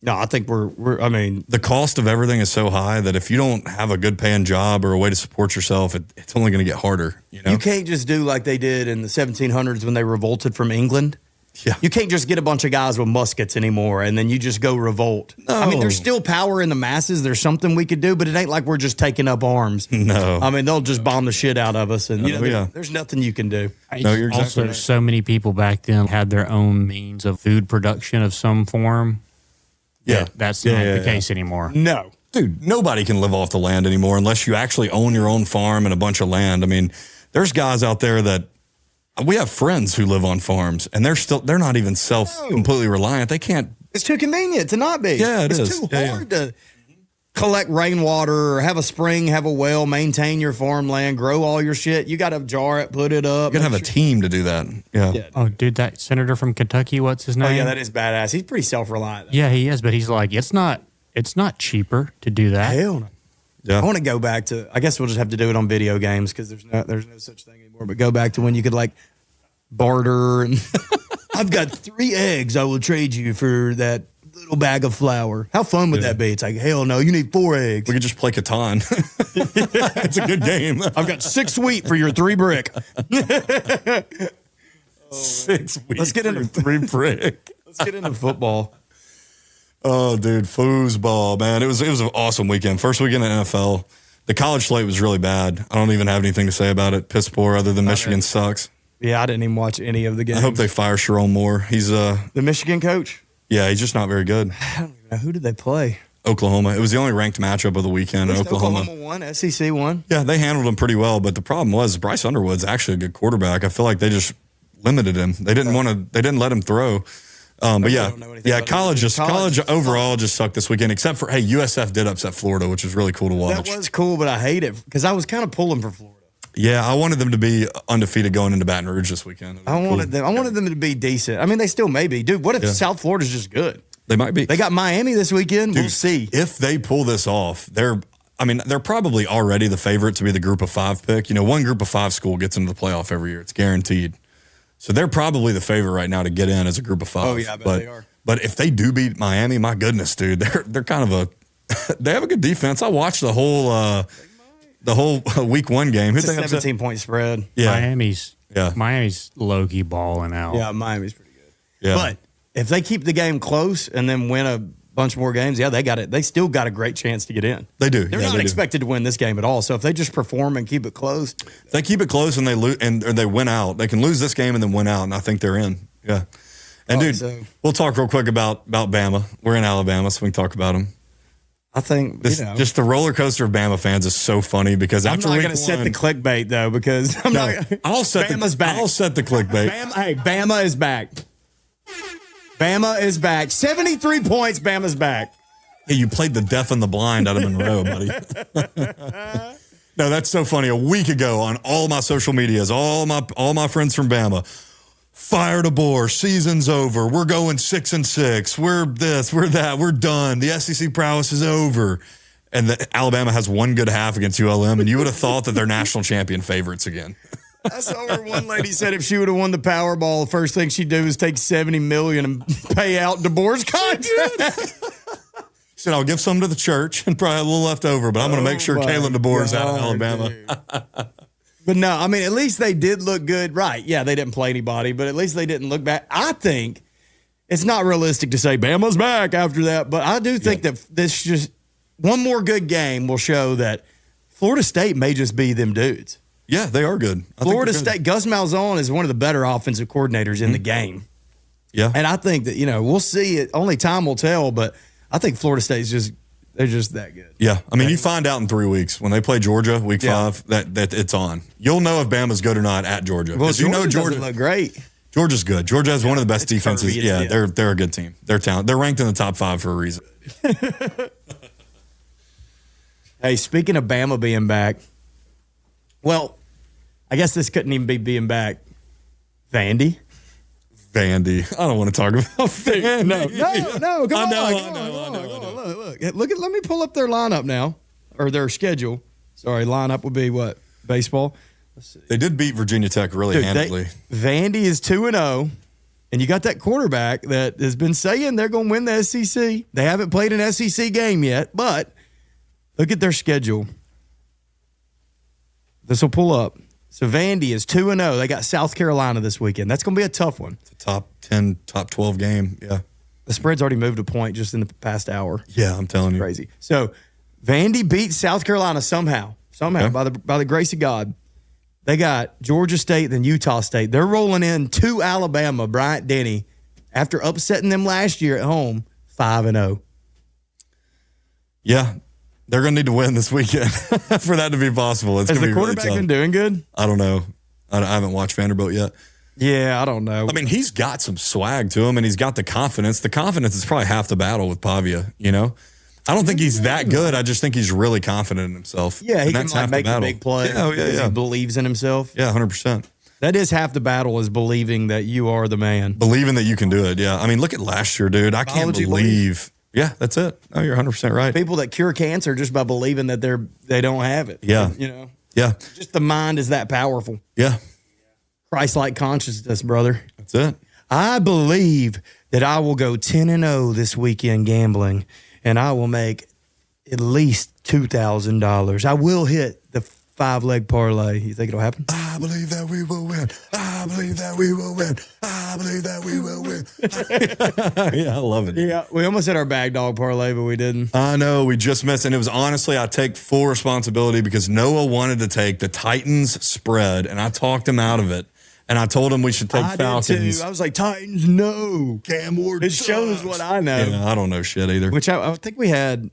A: No, I think
B: the cost of everything is so high that if you don't have a good paying job or a way to support yourself, it's only going to get harder. You
A: can't just do like they did in the 1700s when they revolted from England.
B: Yeah.
A: You can't just get a bunch of guys with muskets anymore and then you just go revolt. No. I mean, there's still power in the masses. There's something we could do, but it ain't like we're just taking up arms.
B: No.
A: I mean, they'll just bomb the shit out of us and there's nothing you can do.
B: No, you're exactly
D: also,
B: right.
D: so many people back then had their own means of food production of some form.
B: Yeah.
D: That's not the case anymore.
A: No.
B: Dude, nobody can live off the land anymore unless you actually own your own farm and a bunch of land. I mean, there's guys out there that we have friends who live on farms and they're not even completely reliant. They can't.
A: It's too convenient to not be.
B: Yeah,
A: it's too hard to collect rainwater or have a spring, have a well, maintain your farmland, grow all your shit. You got to jar it, put it up.
B: You got to have a team to do that. Yeah.
D: Oh, dude, that senator from Kentucky, what's his name?
A: Oh, yeah, that is badass. He's pretty self-reliant.
D: Yeah, he is, but he's like, it's not cheaper to do that.
A: Hell no.
B: Yeah.
A: I want to go back to, I guess we'll just have to do it on video games because there's no such thing anymore, but go back to when you could like barter and I've got 3 eggs I will trade you for that little bag of flour. How fun would that be? It's like, hell no, you need 4 eggs.
B: We could just play Catan. It's a good game.
A: I've got 6 wheat for your 3 brick.
B: 6 wheat.
A: Let's get into
B: 3 brick.
A: Let's get into football.
B: Oh, dude, foosball, man. It was an awesome weekend. First weekend in NFL. The college slate was really bad. I don't even have anything to say about it. Piss poor, other than Michigan sucks.
A: Yeah, I didn't even watch any of the games.
B: I hope they fire Sharon Moore. He's
A: the Michigan coach.
B: Yeah, he's just not very good.
A: I don't even know, who did they play.
B: Oklahoma. It was the only ranked matchup of the weekend. Oklahoma
A: won. SEC won.
B: Yeah, they handled him pretty well. But the problem was Bryce Underwood's actually a good quarterback. I feel like they just limited him. They didn't let him throw. But college overall just sucked this weekend, except for, USF did upset Florida, which was really cool to watch.
A: That was cool, but I hate it because I was kind of pulling for Florida.
B: Yeah, I wanted them to be undefeated going into Baton Rouge this weekend.
A: I wanted them to be decent. I mean, they still may be. Dude, what if South Florida's just good?
B: They might be.
A: They got Miami this weekend.
B: Dude,
A: we'll see.
B: If they pull this off, they're probably already the favorite to be the group of 5 pick. You know, one group of 5 school gets into the playoff every year. It's guaranteed. So they're probably the favorite right now to get in as a group of 5.
A: Oh, yeah, I bet they are.
B: But if they do beat Miami, my goodness, dude, they're kind of they have a good defense. I watched the whole week 1 game.
A: It's a 17-point spread.
B: Yeah.
D: Miami's low-key balling out.
A: Yeah, Miami's pretty good.
B: Yeah.
A: But if they keep the game close and then win a bunch more games, they got it. They still got a great chance to get in.
B: They do.
A: They're not expected to win this game at all. So if they just perform and keep it close,
B: if they keep it close and they lose and or they win out, they can lose this game and then win out, and I think they're in. Yeah. And we'll talk real quick about Bama. We're in Alabama, so we can talk about them.
A: I think
B: just the roller coaster of Bama fans is so funny because
A: I'm
B: after
A: not
B: week
A: going to set
B: 1,
A: the clickbait though because
B: I'll set
A: Bama's back.
B: I'll set the clickbait.
A: Bama is back. Bama is back. 73 points. Bama's back.
B: Hey, you played the deaf and the blind out of Monroe, buddy. No, that's so funny. A week ago on all my social medias, all my friends from Bama, fire to bore, season's over. We're going 6-6. We're this, we're that, we're done. The SEC prowess is over. And Alabama has one good half against ULM, and you would have thought that they're national champion favorites again.
A: I saw where one lady said if she would have won the Powerball, the first thing she'd do is take $70 million and pay out DeBoer's contract.
B: She said, I'll give some to the church and probably a little left over, but I'm going to make sure Kalen DeBoer is out of Alabama.
A: But no, I mean, at least they did look good. Right. Yeah, they didn't play anybody, but at least they didn't look bad. I think it's not realistic to say Bama's back after that, but I do think that this just one more good game will show that Florida State may just be them dudes.
B: Yeah, they are good.
A: Florida State, Gus Malzahn is one of the better offensive coordinators in the game.
B: Yeah.
A: And I think that, we'll see it. Only time will tell, but I think Florida State's they're just that good.
B: Yeah. I mean, you find out in 3 weeks when they play Georgia, week 5, that it's on. You'll know if Bama's good or not at Georgia.
A: Well, Georgia doesn't look great.
B: Georgia's good. Georgia has one of the best defenses.
A: Curvy,
B: yeah, they're a good team. They're talented. They're ranked in the top 5 for a reason.
A: Hey, speaking of Bama being back, well, I guess this couldn't even be being back. Vandy.
B: I don't want to talk about Vandy.
A: No. Come on. Look. Let me pull up their lineup now, or their schedule. Sorry, lineup would be what? Baseball. Let's see.
B: They did beat Virginia Tech really handily.
A: Vandy is 2-0, and you got that quarterback that has been saying they're going to win the SEC. They haven't played an SEC game yet, but look at their schedule. This will pull up. So Vandy is 2-0. They got South Carolina this weekend. That's going to be a tough one.
B: It's a top 10, top 12 game. Yeah.
A: The spread's already moved a point just in the past hour.
B: Yeah, I'm telling you.
A: Crazy. So Vandy beats South Carolina somehow, by the grace of God. They got Georgia State, then Utah State. They're rolling in to Alabama, Bryant-Denny, after upsetting them last year at home, 5-0.
B: Yeah. They're going to need to win this weekend for that to be possible. Has the
A: quarterback
B: really
A: been doing good?
B: I don't know. I haven't watched Vanderbilt yet.
A: Yeah, I don't know.
B: I mean, he's got some swag to him, and he's got the confidence. The confidence is probably half the battle with Pavia, I don't think he's that good. I just think he's really confident in himself.
A: Yeah, he can make a big play.
B: Yeah.
A: He believes in himself.
B: Yeah, 100%.
A: That is half the battle, is believing that you are the man.
B: Believing that you can do it, yeah. I mean, look at last year, dude. I can't believe. Yeah, that's it. No, you're 100% right.
A: People that cure cancer just by believing that they don't have it.
B: Yeah. Yeah.
A: Just the mind is that powerful.
B: Yeah.
A: Christ-like consciousness, brother.
B: That's it.
A: I believe that I will go 10-0 this weekend gambling, and I will make at least $2,000. I will hit the 5-leg parlay. You think it'll happen?
B: I believe that we will win. I believe that we will win. I believe that we will win. Yeah, I love it.
A: Yeah, we almost hit our bag dog parlay, but we didn't.
B: I know, we just missed. And it was honestly, I take full responsibility because Noah wanted to take the Titans spread, and I talked him out of it. And I told him we should take Falcons.
A: Did too. I was like, Titans, no.
B: Cam Ward
A: It shows what I know.
B: Yeah, I don't know shit either.
A: Which I think we had...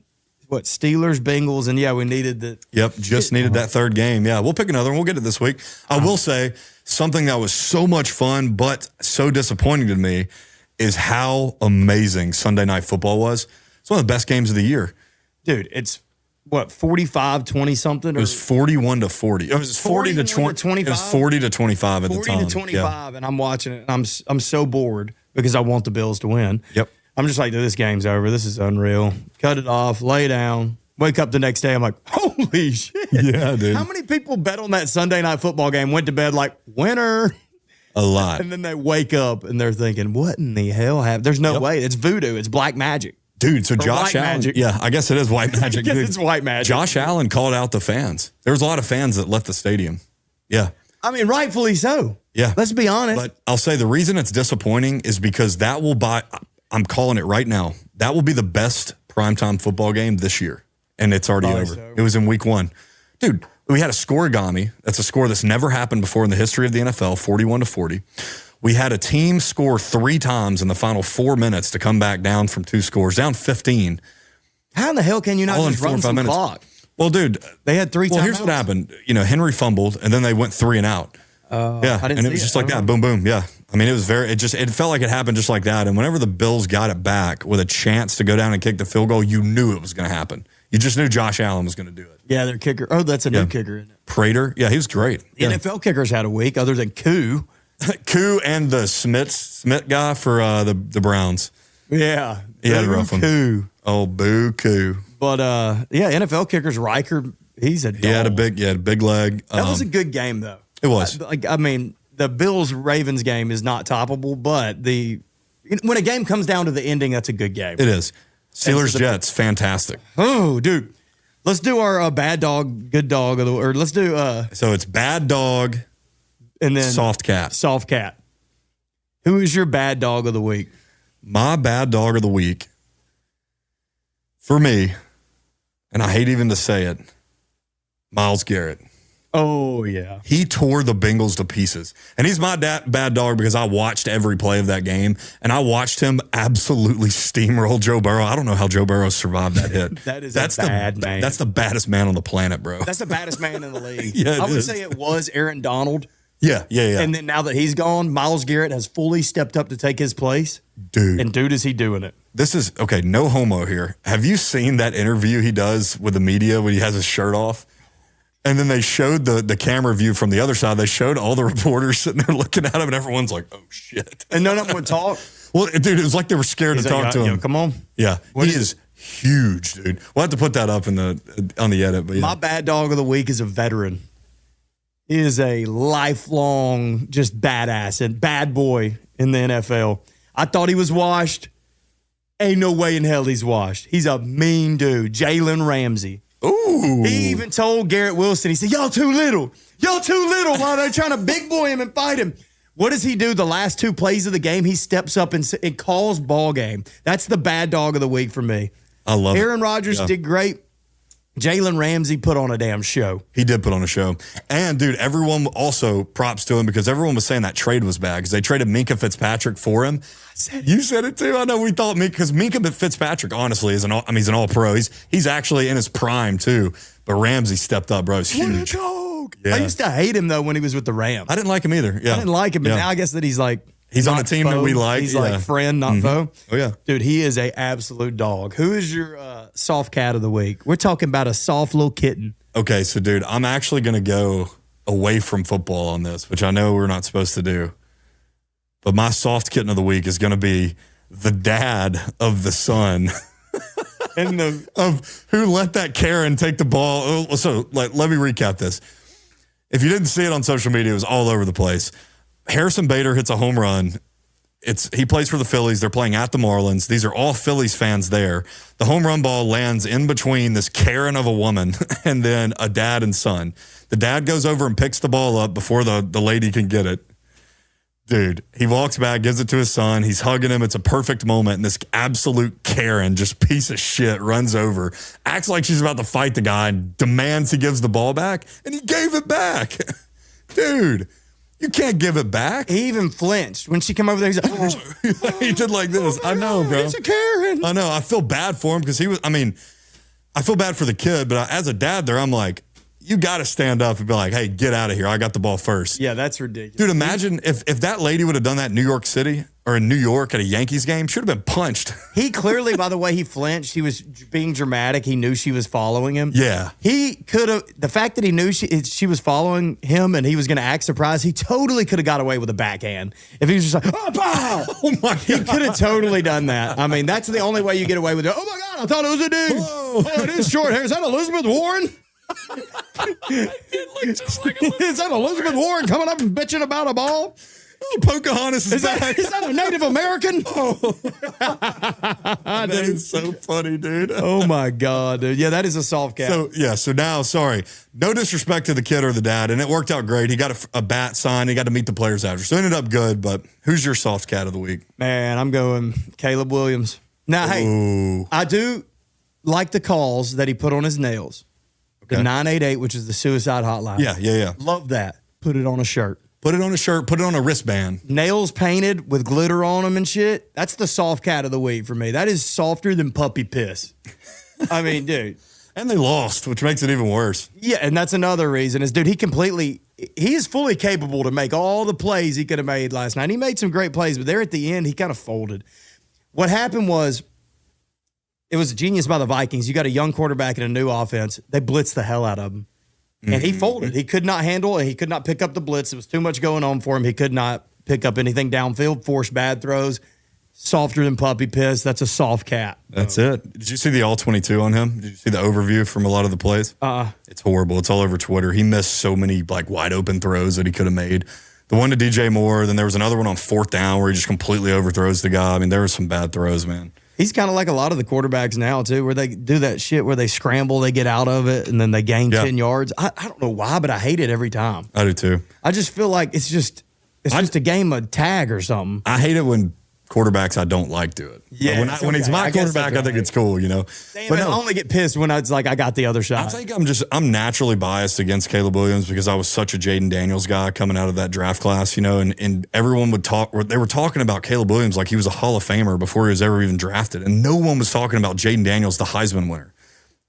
A: Steelers, Bengals, and we needed the...
B: Yep, just needed that third game. Yeah, we'll pick another one. We'll get it this week. I will say something that was so much fun but so disappointing to me is how amazing Sunday Night Football was. It's one of the best games of the year.
A: Dude, it's what, 45, 20 something?
B: It was 41 to 40. It was 40 to 20. It was 40 to 25 at the time.
A: 40 to 25, and I'm watching it, and I'm so bored because I want the Bills to win.
B: Yep.
A: I'm just like, this game's over. This is unreal. Cut it off, lay down, wake up the next day. I'm like, holy shit.
B: Yeah, dude.
A: How many people bet on that Sunday night football game, went to bed like, winner?
B: A lot.
A: And then they wake up and they're thinking, what in the hell happened? There's no way. It's voodoo. It's black magic.
B: Dude, so Josh
A: white
B: Allen.
A: magic.
B: Yeah, I guess it is white magic.
A: I guess
B: Dude,
A: it's white magic.
B: Josh Allen called out the fans. There was a lot of fans that left the stadium. Yeah.
A: I mean, rightfully so.
B: Yeah.
A: Let's be honest.
B: But I'll say the reason it's disappointing is because that will I'm calling it right now. That will be the best primetime football game this year. And it's already over.
A: So.
B: It was in week 1. Dude, we had a scoregami. That's a score that's never happened before in the history of the NFL, 41 to 40. We had a team score 3 times in the final 4 minutes to come back down from 2 scores, down 15.
A: How in the hell can you not
B: All in
A: just
B: 4 or
A: run
B: 5
A: some
B: minutes.
A: clock?
B: Well, dude,
A: They had 3
B: well,
A: timeouts.
B: here's what happened. Henry fumbled, and then they went 3 and out. Yeah,
A: I didn't
B: and it
A: see
B: was
A: it.
B: just like
A: I
B: that,
A: don't
B: boom, boom. Yeah, I mean, it felt like it happened just like that. And whenever the Bills got it back with a chance to go down and kick the field goal, you knew it was going to happen. You just knew Josh Allen was going to do it.
A: Yeah, their kicker. Oh, that's a new kicker, isn't it?
B: Prater, yeah, he was great.
A: The NFL kickers had a week other than Koo.
B: Koo and the Smith guy for the Browns.
A: Yeah.
B: He had a rough one.
A: Koo.
B: Oh, boo, Koo.
A: But, yeah, NFL kickers, Riker, he's a dog.
B: He had a big leg.
A: That was a good game, though.
B: It was.
A: I mean, the Bills-Ravens game is not toppable, but when a game comes down to the ending, that's a good game.
B: It is. Steelers-Jets, fantastic.
A: Oh, dude. Let's do our bad dog, good dog, or let's do
B: So it's bad dog
A: and then
B: soft cat.
A: Soft cat. Who is your bad dog of the week?
B: My bad dog of the week, for me, and I hate even to say it, Myles Garrett.
A: Oh, yeah.
B: He tore the Bengals to pieces. And he's my bad dog because I watched every play of that game, and I watched him absolutely steamroll Joe Burrow. I don't know how Joe Burrow survived that hit.
A: That's bad man.
B: That's the baddest man on the planet, bro.
A: That's the baddest man in the league.
B: Yeah,
A: I would
B: is.
A: say it was Aaron Donald.
B: Yeah.
A: And then now that he's gone, Myles Garrett has fully stepped up to take his place.
B: Dude.
A: And dude, is he doing it?
B: This is, okay, no homo here. Have you seen that interview he does with the media when he has his shirt off? And then they showed the camera view from the other side. They showed all the reporters sitting there looking at him, and everyone's like, oh, shit.
A: And none of them would talk.
B: Well, dude, it was like they were scared
A: He's
B: to
A: like,
B: talk to him.
A: Yo, come on.
B: Yeah,
A: What
B: he
A: is
B: is huge, dude. We'll have to put that up on the edit. But yeah.
A: My bad dog of the week is a veteran. He is a lifelong just badass and bad boy in the NFL. I thought he was washed. Ain't no way in hell he's washed. He's a mean dude. Jalen Ramsey.
B: Ooh.
A: He even told Garrett Wilson, he said, y'all too little. Y'all too little while they're trying to big boy him and fight him. What does he do the last 2 plays of the game? He steps up and calls ball game. That's the bad dog of the week for me.
B: I love it.
A: Aaron Rodgers did great. Jalen Ramsey put on a damn show.
B: He did put on a show. And, dude, everyone also props to him because everyone was saying that trade was bad because they traded Minkah Fitzpatrick for him. You said it, too. I know we thought because Minkah Fitzpatrick, honestly, is he's an all-pro. He's actually in his prime, too. But Ramsey stepped up, bro. It's huge.
A: What a dog.
B: Yeah.
A: I used to hate him, though, when he was with the Rams.
B: I didn't like him either. Yeah.
A: I didn't like him, but
B: Yeah.
A: now I guess that he's like...
B: He's on
A: not
B: a team that
A: foe.
B: we like.
A: He's
B: Yeah.
A: like friend, not foe.
B: Oh, yeah.
A: Dude, he is a absolute dog. Who is your soft cat of the week? We're talking about a soft little kitten.
B: Okay, so, dude, I'm actually going to go away from football on this, which I know we're not supposed to do. But my soft kitten of the week is going to be the dad of the son
A: And
B: of who let that Karen take the ball. So, let me recap this. If you didn't see it on social media, it was all over the place. Harrison Bader hits a home run. He plays for the Phillies. They're playing at the Marlins. These are all Phillies fans there. The home run ball lands in between this Karen of a woman and then a dad and son. The dad goes over and picks the ball up before the lady can get it. Dude, he walks back, gives it to his son. He's hugging him. It's a perfect moment. And this absolute Karen, just piece of shit, runs over, acts like she's about to fight the guy and demands he gives the ball back. And he gave it back. Dude. You can't give it back.
A: he even flinched. When she came over there, he's like,
B: He did like this. I know, bro.
A: it's a Karen.
B: I know. I feel bad for him because I feel bad for the kid, but as a dad there, I'm like, you got to stand up and be like, hey, get out of here. I got the ball first.
A: Yeah, that's ridiculous.
B: Dude, imagine if that lady would have done that in New York City or in New York at a Yankees game, should have been punched.
A: He clearly, by the way he flinched, he was being dramatic. He knew she was following him.
B: Yeah.
A: He could have, the fact that he knew she was following him and he was going to act surprised, he totally could have got away with a backhand. If he was just like, oh, pow!
B: Oh, my God.
A: He could have totally done that. I mean, that's the only way you get away with it. Oh, my God, I thought it was a dude.
B: Whoa.
A: Oh, it is short hair. Is that Elizabeth Warren?
B: It looked just like
A: Is that Elizabeth Warren coming up and bitching about a ball?
B: Oh, Pocahontas is back.
A: Is that a Native American?
B: Oh. That is so funny, dude.
A: Oh my God, dude. Yeah, that is a soft cat.
B: So now, sorry, no disrespect to the kid or the dad, and it worked out great. He got a bat signed. He got to meet the players after. So it ended up good, but who's your soft cat of the week?
A: Man, I'm going Caleb Williams. Now, hey, I do like the calls that he put on his nails.
B: Okay.
A: The 988, which is the suicide hotline.
B: Yeah.
A: Love that. Put it on a shirt.
B: Put it on a shirt. Put it on a wristband.
A: Nails painted with glitter on them and shit. That's the soft cat of the week for me. That is softer than puppy piss. I mean, dude.
B: And they lost, which makes it even worse.
A: Yeah, and that's another reason is, dude, he is fully capable to make all the plays he could have made last night. He made some great plays, but there at the end, he kind of folded. What happened was, it was a genius by the Vikings. You got a young quarterback and a new offense. They blitzed the hell out of him. And he folded. He could not handle it. He could not pick up the blitz. It was too much going on for him. He could not pick up anything downfield, force bad throws. Softer than puppy piss. That's a soft cat.
B: That's it. Did you see the all-22 on him? Did you see the overview from a lot of the plays? It's horrible. It's all over Twitter. He missed so many like wide open throws that he could have made. The one to DJ Moore, then there was another one on 4th down where he just completely overthrows the guy. I mean, there were some bad throws, man.
A: He's kind of like a lot of the quarterbacks now, too, where they do that shit where they scramble, they get out of it, and then they gain 10 yards. I don't know why, but I hate it every time.
B: I do, too.
A: I just feel like it's just a game of tag or something.
B: I hate it when quarterbacks I don't like do it.
A: Yeah,
B: when he's my quarterback, I think it's cool, you know.
A: Damn, but I only get pissed when it's like I got the other shot.
B: I think I'm naturally biased against Caleb Williams because I was such a Jaden Daniels guy coming out of that draft class, you know, and everyone would talk. They were talking about Caleb Williams like he was a Hall of Famer before he was ever even drafted, and no one was talking about Jaden Daniels, the Heisman winner.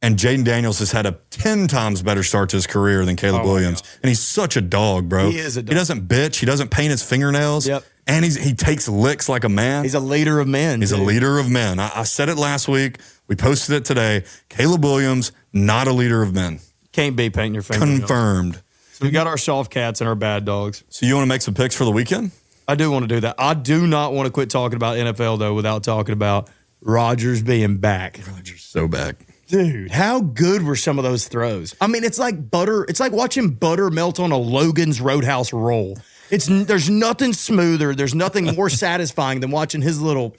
B: And Jaden Daniels has had a 10 times better start to his career than Caleb Williams. And he's such a dog, bro.
A: He is a dog.
B: He doesn't bitch. He doesn't paint his fingernails.
A: Yep.
B: And he takes licks like a man.
A: He's a leader of men.
B: He's a leader of men. I said it last week. We posted it today. Caleb Williams, not a leader of men.
A: Can't be painting your fingernails.
B: Confirmed.
A: So we got our soft cats and our bad dogs.
B: So you want to make some picks for the weekend?
A: I do want to do that. I do not want to quit talking about NFL, though, without talking about Rodgers being back.
B: Rodgers so back.
A: Dude, how good were some of those throws? I mean, it's like butter. It's like watching butter melt on a Logan's Roadhouse roll. There's nothing smoother. There's nothing more satisfying than watching his little.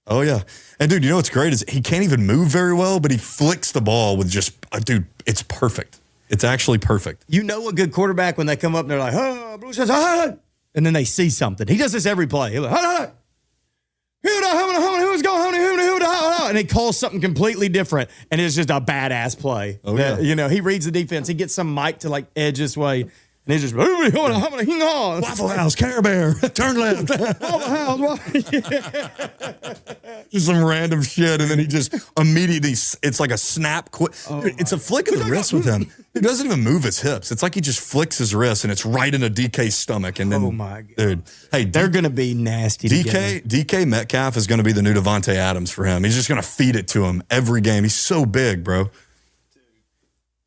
B: Oh, yeah. And, dude, you know what's great is he can't even move very well, but he flicks the ball with just, dude, it's perfect. It's actually perfect.
A: You know a good quarterback when they come up and they're like, oh, Bruce says, ah, and then they see something. He does this every play. He's like, who's going, and he calls something completely different, and it's just a badass play.
B: Oh, yeah.
A: You know, he reads the defense. He gets some mic to like edge this way, and he's just Waffle
B: House, Care Bear, turn left.
A: Waffle House.
B: Just some random shit, and then he just immediately, it's like a snap. It's a flick of the wrist with him. He doesn't even move his hips. It's like he just flicks his wrist, and it's right into DK's stomach. And then,
A: oh my God,
B: dude, hey,
A: they're gonna be nasty.
B: DK Metcalf is going to be the new Devontae Adams for him. He's just going to feed it to him every game. He's so big, bro.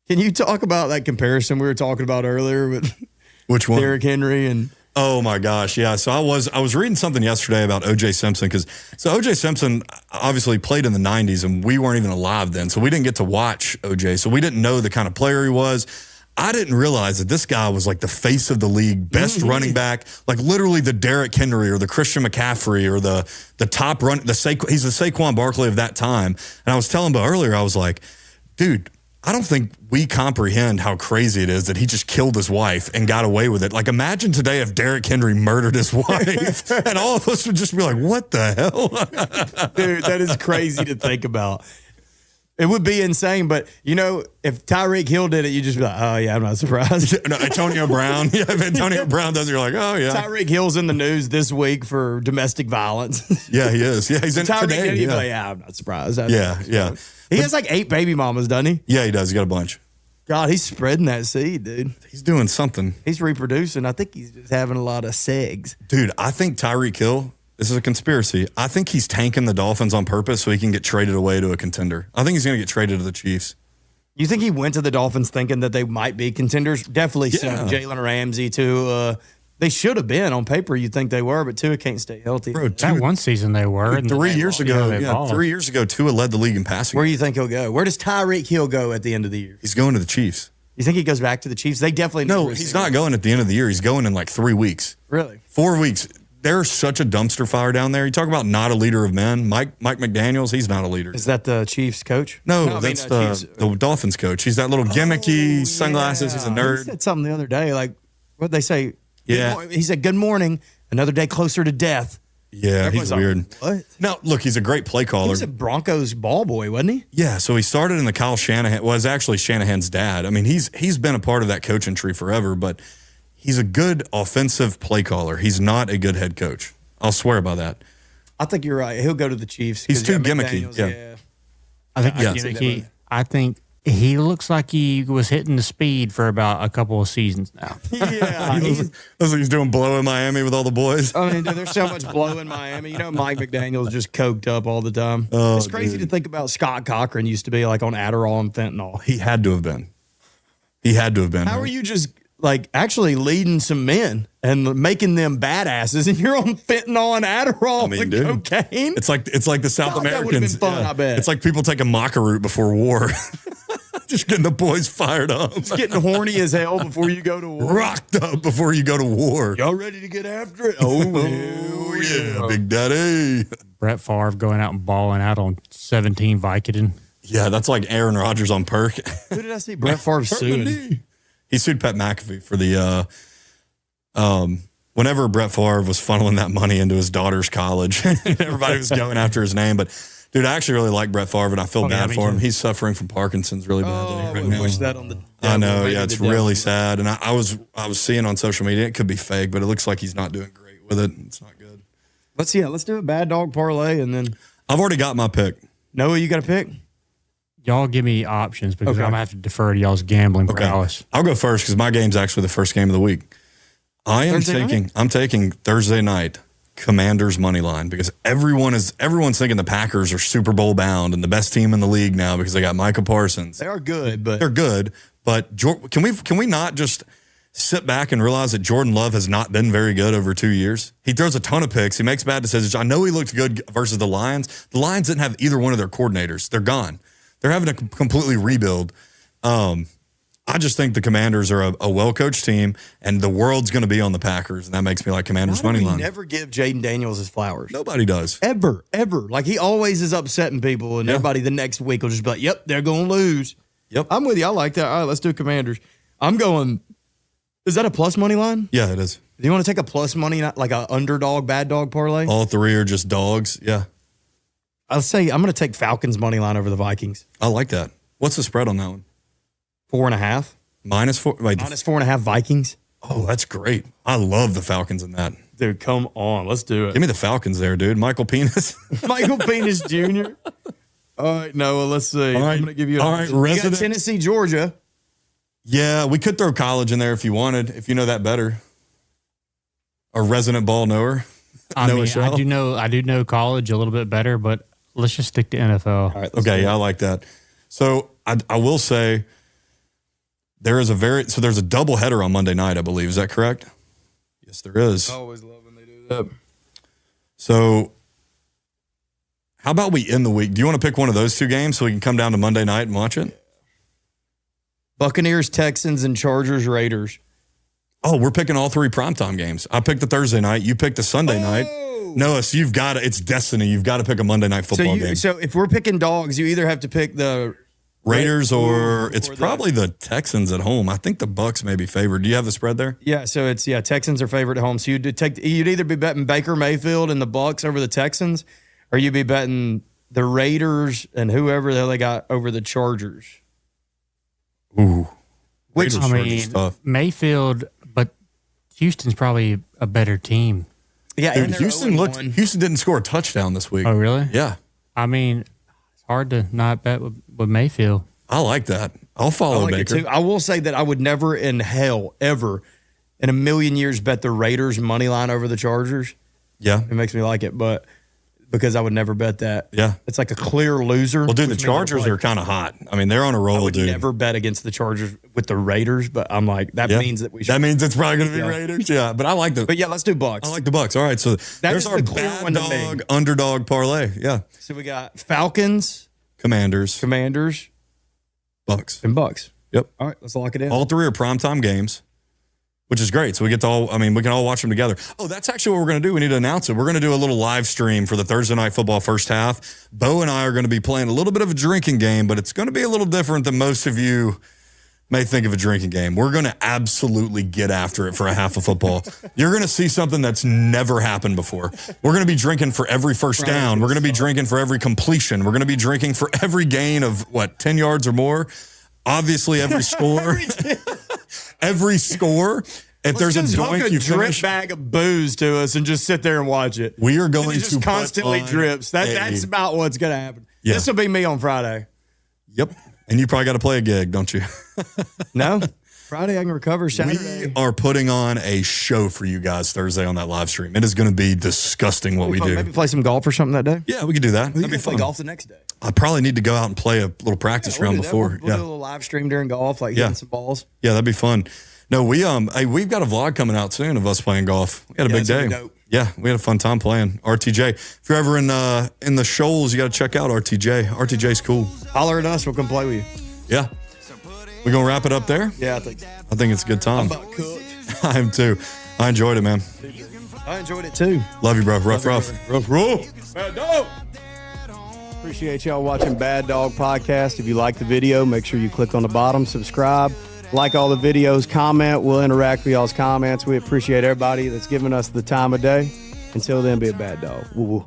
A: Can you talk about that comparison we were talking about earlier with
B: which one?
A: Derrick Henry and.
B: Oh my gosh, yeah. So I was reading something yesterday about O.J. Simpson because O.J. Simpson obviously played in the '90s and we weren't even alive then, so we didn't get to watch O.J. So we didn't know the kind of player he was. I didn't realize that this guy was like the face of the league, best running back, like literally the Derrick Henry or the Christian McCaffrey or the top run. He's the Saquon Barkley of that time. And I was telling Bo earlier, I was like, dude, I don't think we comprehend how crazy it is that he just killed his wife and got away with it. Like, imagine today if Derrick Henry murdered his wife and all of us would just be like, what the hell?
A: Dude, that is crazy to think about. It would be insane, but, you know, if Tyreek Hill did it, you'd just be like, oh, yeah, I'm not surprised.
B: No, Antonio Brown. Yeah, if Antonio Brown does it, you're like, oh, yeah.
A: Tyreek Hill's in the news this week for domestic violence.
B: Yeah, he is. Yeah, he's in
A: Tyreek
B: today.
A: Hill, like, yeah, I'm not surprised.
B: Yeah.
A: He has like 8 baby mamas, doesn't he?
B: Yeah, he does. He got a bunch.
A: God, he's spreading that seed, dude.
B: He's doing something.
A: He's reproducing. I think he's just having a lot of segs.
B: Dude, I think Tyreek Hill This is a conspiracy. I think he's tanking the Dolphins on purpose so he can get traded away to a contender. I think he's going to get traded to the Chiefs.
A: You think he went to the Dolphins thinking that they might be contenders? Definitely
B: Yeah.
A: Jalen Ramsey, too. They should have been on paper. You'd think they were, but Tua can't stay healthy.
B: Bro,
D: That one season they were. and
B: 3
D: they
B: years
D: lost.
B: ago,
D: they lost.
B: 3 years ago, Tua led the league in passing.
A: Where do you think he'll go? Where does Tyreek Hill go at the end of the year?
B: He's going to the Chiefs.
A: You think he goes back to the Chiefs? They definitely
B: No, he's not going at the end of the year. He's going in like 3 weeks.
A: Really?
B: 4 weeks. There's such a dumpster fire down there. You talk about not a leader of men. Mike McDaniels, he's not a leader.
A: Is that the Chiefs coach?
B: No, that's the Dolphins coach. He's that little gimmicky sunglasses. He's a
A: He
B: nerd.
A: said something the other day, like, what'd they say?
B: Yeah.
A: He said, good morning, another day closer to death.
B: Yeah, he's
A: Everyone's like,
B: weird.
A: what?
B: Now, look, he's a great play
A: He
B: caller.
A: was a Broncos ball boy, wasn't he?
B: Yeah, so he started in the Kyle Shanahan. Was actually Shanahan's dad. I mean, he's been a part of that coaching tree forever, but he's a good offensive play caller. He's not a good head coach. I'll swear by that.
A: I think you're right. He'll go to the Chiefs.
B: He's
A: 'cause
B: too
A: you got
B: gimmicky,
A: McDaniels,
B: yeah.
D: I think
B: Yeah.
D: I think he looks like he was hitting the speed for about a couple of seasons now.
A: Yeah.
B: Looks like he's doing blow in Miami with all the boys.
A: I mean, dude, there's so much blow in Miami. You know, Mike McDaniel's just coked up all the time.
B: Oh,
A: it's crazy
B: dude.
A: to think about Scott Cochran used to be like on Adderall and fentanyl.
B: He had to have been. He had to have been.
A: How are you just like actually leading some men and making them badasses and you're on fentanyl and Adderall and
B: dude,
A: cocaine?
B: It's like the South
A: God, that would've
B: Americans.
A: been fun, I bet.
B: It's like people taking maca root before war. Just getting the boys fired up.
A: Getting horny as hell before you go to war.
B: Rocked up before you go to war.
A: Y'all ready to get after it? Oh,
B: Oh, yeah, Big Daddy.
D: Brett Favre going out and balling out on 17 Vicodin.
B: Yeah, that's like Aaron Rodgers on perk.
A: Who did I see? Brett Favre suing.
B: He sued Pat McAfee for the whenever Brett Favre was funneling that money into his daughter's college. Everybody was going after his name, but dude, I actually really like Brett Favre, and I feel bad for him. He's suffering from Parkinson's really badly
A: Oh,
B: right
A: we
B: now.
A: wish that on the
B: I know,
A: devil,
B: yeah,
A: maybe
B: it's
A: the devil.
B: really sad. And I was seeing on social media, it could be fake, but it looks like he's not doing great with it. It's not good.
A: Let's do a bad dog parlay and then
B: I've already got my pick.
A: Noah, you got a pick?
D: Y'all give me options because
A: Okay.
D: I'm going to have to defer to y'all's gambling
B: Okay.
D: prowess.
B: I'll go first because my game's actually the first game of the week. I'm taking Thursday night Commanders money line because everyone's thinking the Packers are Super Bowl bound and the best team in the league now because they got Micah Parsons.
A: They are good, but
B: They're good, but can we not just sit back and realize that Jordan Love has not been very good over 2 years? He throws a ton of picks. He makes bad decisions. I know he looked good versus the Lions. The Lions didn't have either one of their coordinators. They're gone. They're having to completely rebuild. I just think the Commanders are a well-coached team, and the world's going to be on the Packers, and that makes me like Commanders money line.
A: never give Jaden Daniels his flowers.
B: Nobody does.
A: Ever. Like he always is upsetting people, and everybody the next week will just be like, "Yep, they're going to lose."
B: Yep.
A: I'm with you. I like that. All right, let's do Commanders. I'm going. Is that a plus money line?
B: Yeah, it is.
A: Do you want to take a plus money, not like a underdog, bad dog parlay?
B: All three are just dogs. Yeah,
A: I'll say I'm going to take Falcons money line over the Vikings.
B: I like that. What's the spread on that one?
A: 4.5.
B: -4. Wait,
A: Minus 4.5 Vikings.
B: oh, that's great. I love the Falcons in that.
A: Dude, come on. Let's do
B: Give
A: it.
B: me the Falcons there, dude. Michael Penis.
A: Michael Penis Jr. All right, Noah, let's see.
B: All right.
A: I'm going to give you
B: All right,
A: you got
B: resident-
A: Tennessee, Georgia.
B: Yeah, we could throw college in there if you wanted, if you know that better. A resident ball knower.
D: I
B: Noah
D: mean,
B: Shell.
D: I do know college a little bit better, but let's just stick to NFL.
A: All right,
B: Okay, yeah, I like that. So I will say there's a double header on Monday night, I believe. Is that correct? Yes, there is.
A: always love when they do that.
B: So how about we end the week? Do you want to pick one of those two games so we can come down to Monday night and watch it?
A: Buccaneers, Texans, and Chargers, Raiders.
B: Oh, we're picking all three primetime games. I picked the Thursday night. You picked the Sunday night. Noah, so you've got to, it's destiny. You've got to pick a Monday night football game.
A: So if we're picking dogs, you either have to pick the
B: Raiders or it's
A: or the-
B: probably the Texans at home. I think the Bucks may be favored. Do you have the spread there?
A: So it's Texans are favored at home. So you'd either be betting Baker Mayfield and the Bucks over the Texans, or you'd be betting the Raiders and whoever the hell they got over the Chargers.
B: Ooh.
A: Which
B: Raiders,
D: I
B: Chargers,
D: mean,
B: tough.
D: Mayfield, but Houston's probably a better team.
A: Yeah,
B: Dude,
A: and they're
B: Houston didn't score a touchdown this week.
D: Oh, really?
B: Yeah.
D: I mean, it's hard to not bet with Mayfield.
B: I like that. I'll follow
A: I like it
B: Baker.
A: too. I will say that I would never in hell ever in a million years bet the Raiders money line over the Chargers.
B: Yeah.
A: It makes me like it, but because I would never bet that.
B: Yeah.
A: It's like a clear loser.
B: Well, dude, the
A: which means
B: Chargers
A: like,
B: are kind of hot. I mean, they're on a roll,
A: I would
B: dude.
A: never bet against the Chargers with the Raiders, but I'm like, that means that we should.
B: That means it's probably going to be Raiders. Yeah, but I like the.
A: But yeah, let's do Bucks.
B: I like the Bucks. All right, so there's
A: is
B: our
A: the clear
B: bad
A: one to me.
B: dog underdog parlay. Yeah,
A: So we got Falcons,
B: Commanders,
A: Commanders,
B: Bucks.
A: and Bucks.
B: Yep.
A: All right, let's lock it in.
B: All three are primetime games, which is great. So we get to all, I mean, we can all watch them together. Oh, that's actually what we're going to do. We need to announce it. We're going to do a little live stream for the Thursday Night Football first half. Bo and I are going to be playing a little bit of a drinking game, but it's going to be a little different than most of you may think of a drinking game. We're going to absolutely get after it for a half of football. You're going to see something that's never happened before. We're going to be drinking for every first down. We're going to be drinking for every completion. We're going to be drinking for every gain of, 10 yards or more? Obviously, every score. Every score. If there's a doink, you
A: drip
B: finish.
A: bag of booze to us and just sit there and watch it.
B: We are going
A: And it
B: to
A: just constantly
B: put on
A: drips. That's about what's going to happen.
B: Yeah.
A: This will be me on Friday.
B: Yep. And you probably got to play a gig, don't you?
A: No, Friday I can recover. Saturday
B: We are putting on a show for you guys Thursday on that live stream. It is going to be disgusting what we do.
A: Maybe play some golf or something that day.
B: Yeah, we could do that. That'd be
A: play
B: fun.
A: golf the next day.
B: I probably need to go out and play a little practice round before.
A: We'll do a little live stream during golf, like hitting some balls.
B: Yeah, that'd be fun. No, we've got a vlog coming out soon of us playing golf. We had a big day.
A: Dope.
B: Yeah, we had a fun time playing RTJ. If you're ever in the shoals, you got to check out RTJ. RTJ's cool.
A: Holler at us. We'll come play with you.
B: Yeah. We gonna wrap it up there?
A: Yeah, I think so.
B: I think it's a good time.
A: I'm about cooked.
B: I am too. I enjoyed it, man.
A: I enjoyed it too.
B: Love you, bro. Rough.
A: Bad dog. Appreciate y'all watching Bad Dog Podcast. If you like the video, make sure you click on the bottom, subscribe, like all the videos, comment. We'll interact with y'all's comments. We appreciate everybody that's giving us the time of day. Until then, be a bad dog. Woo-woo.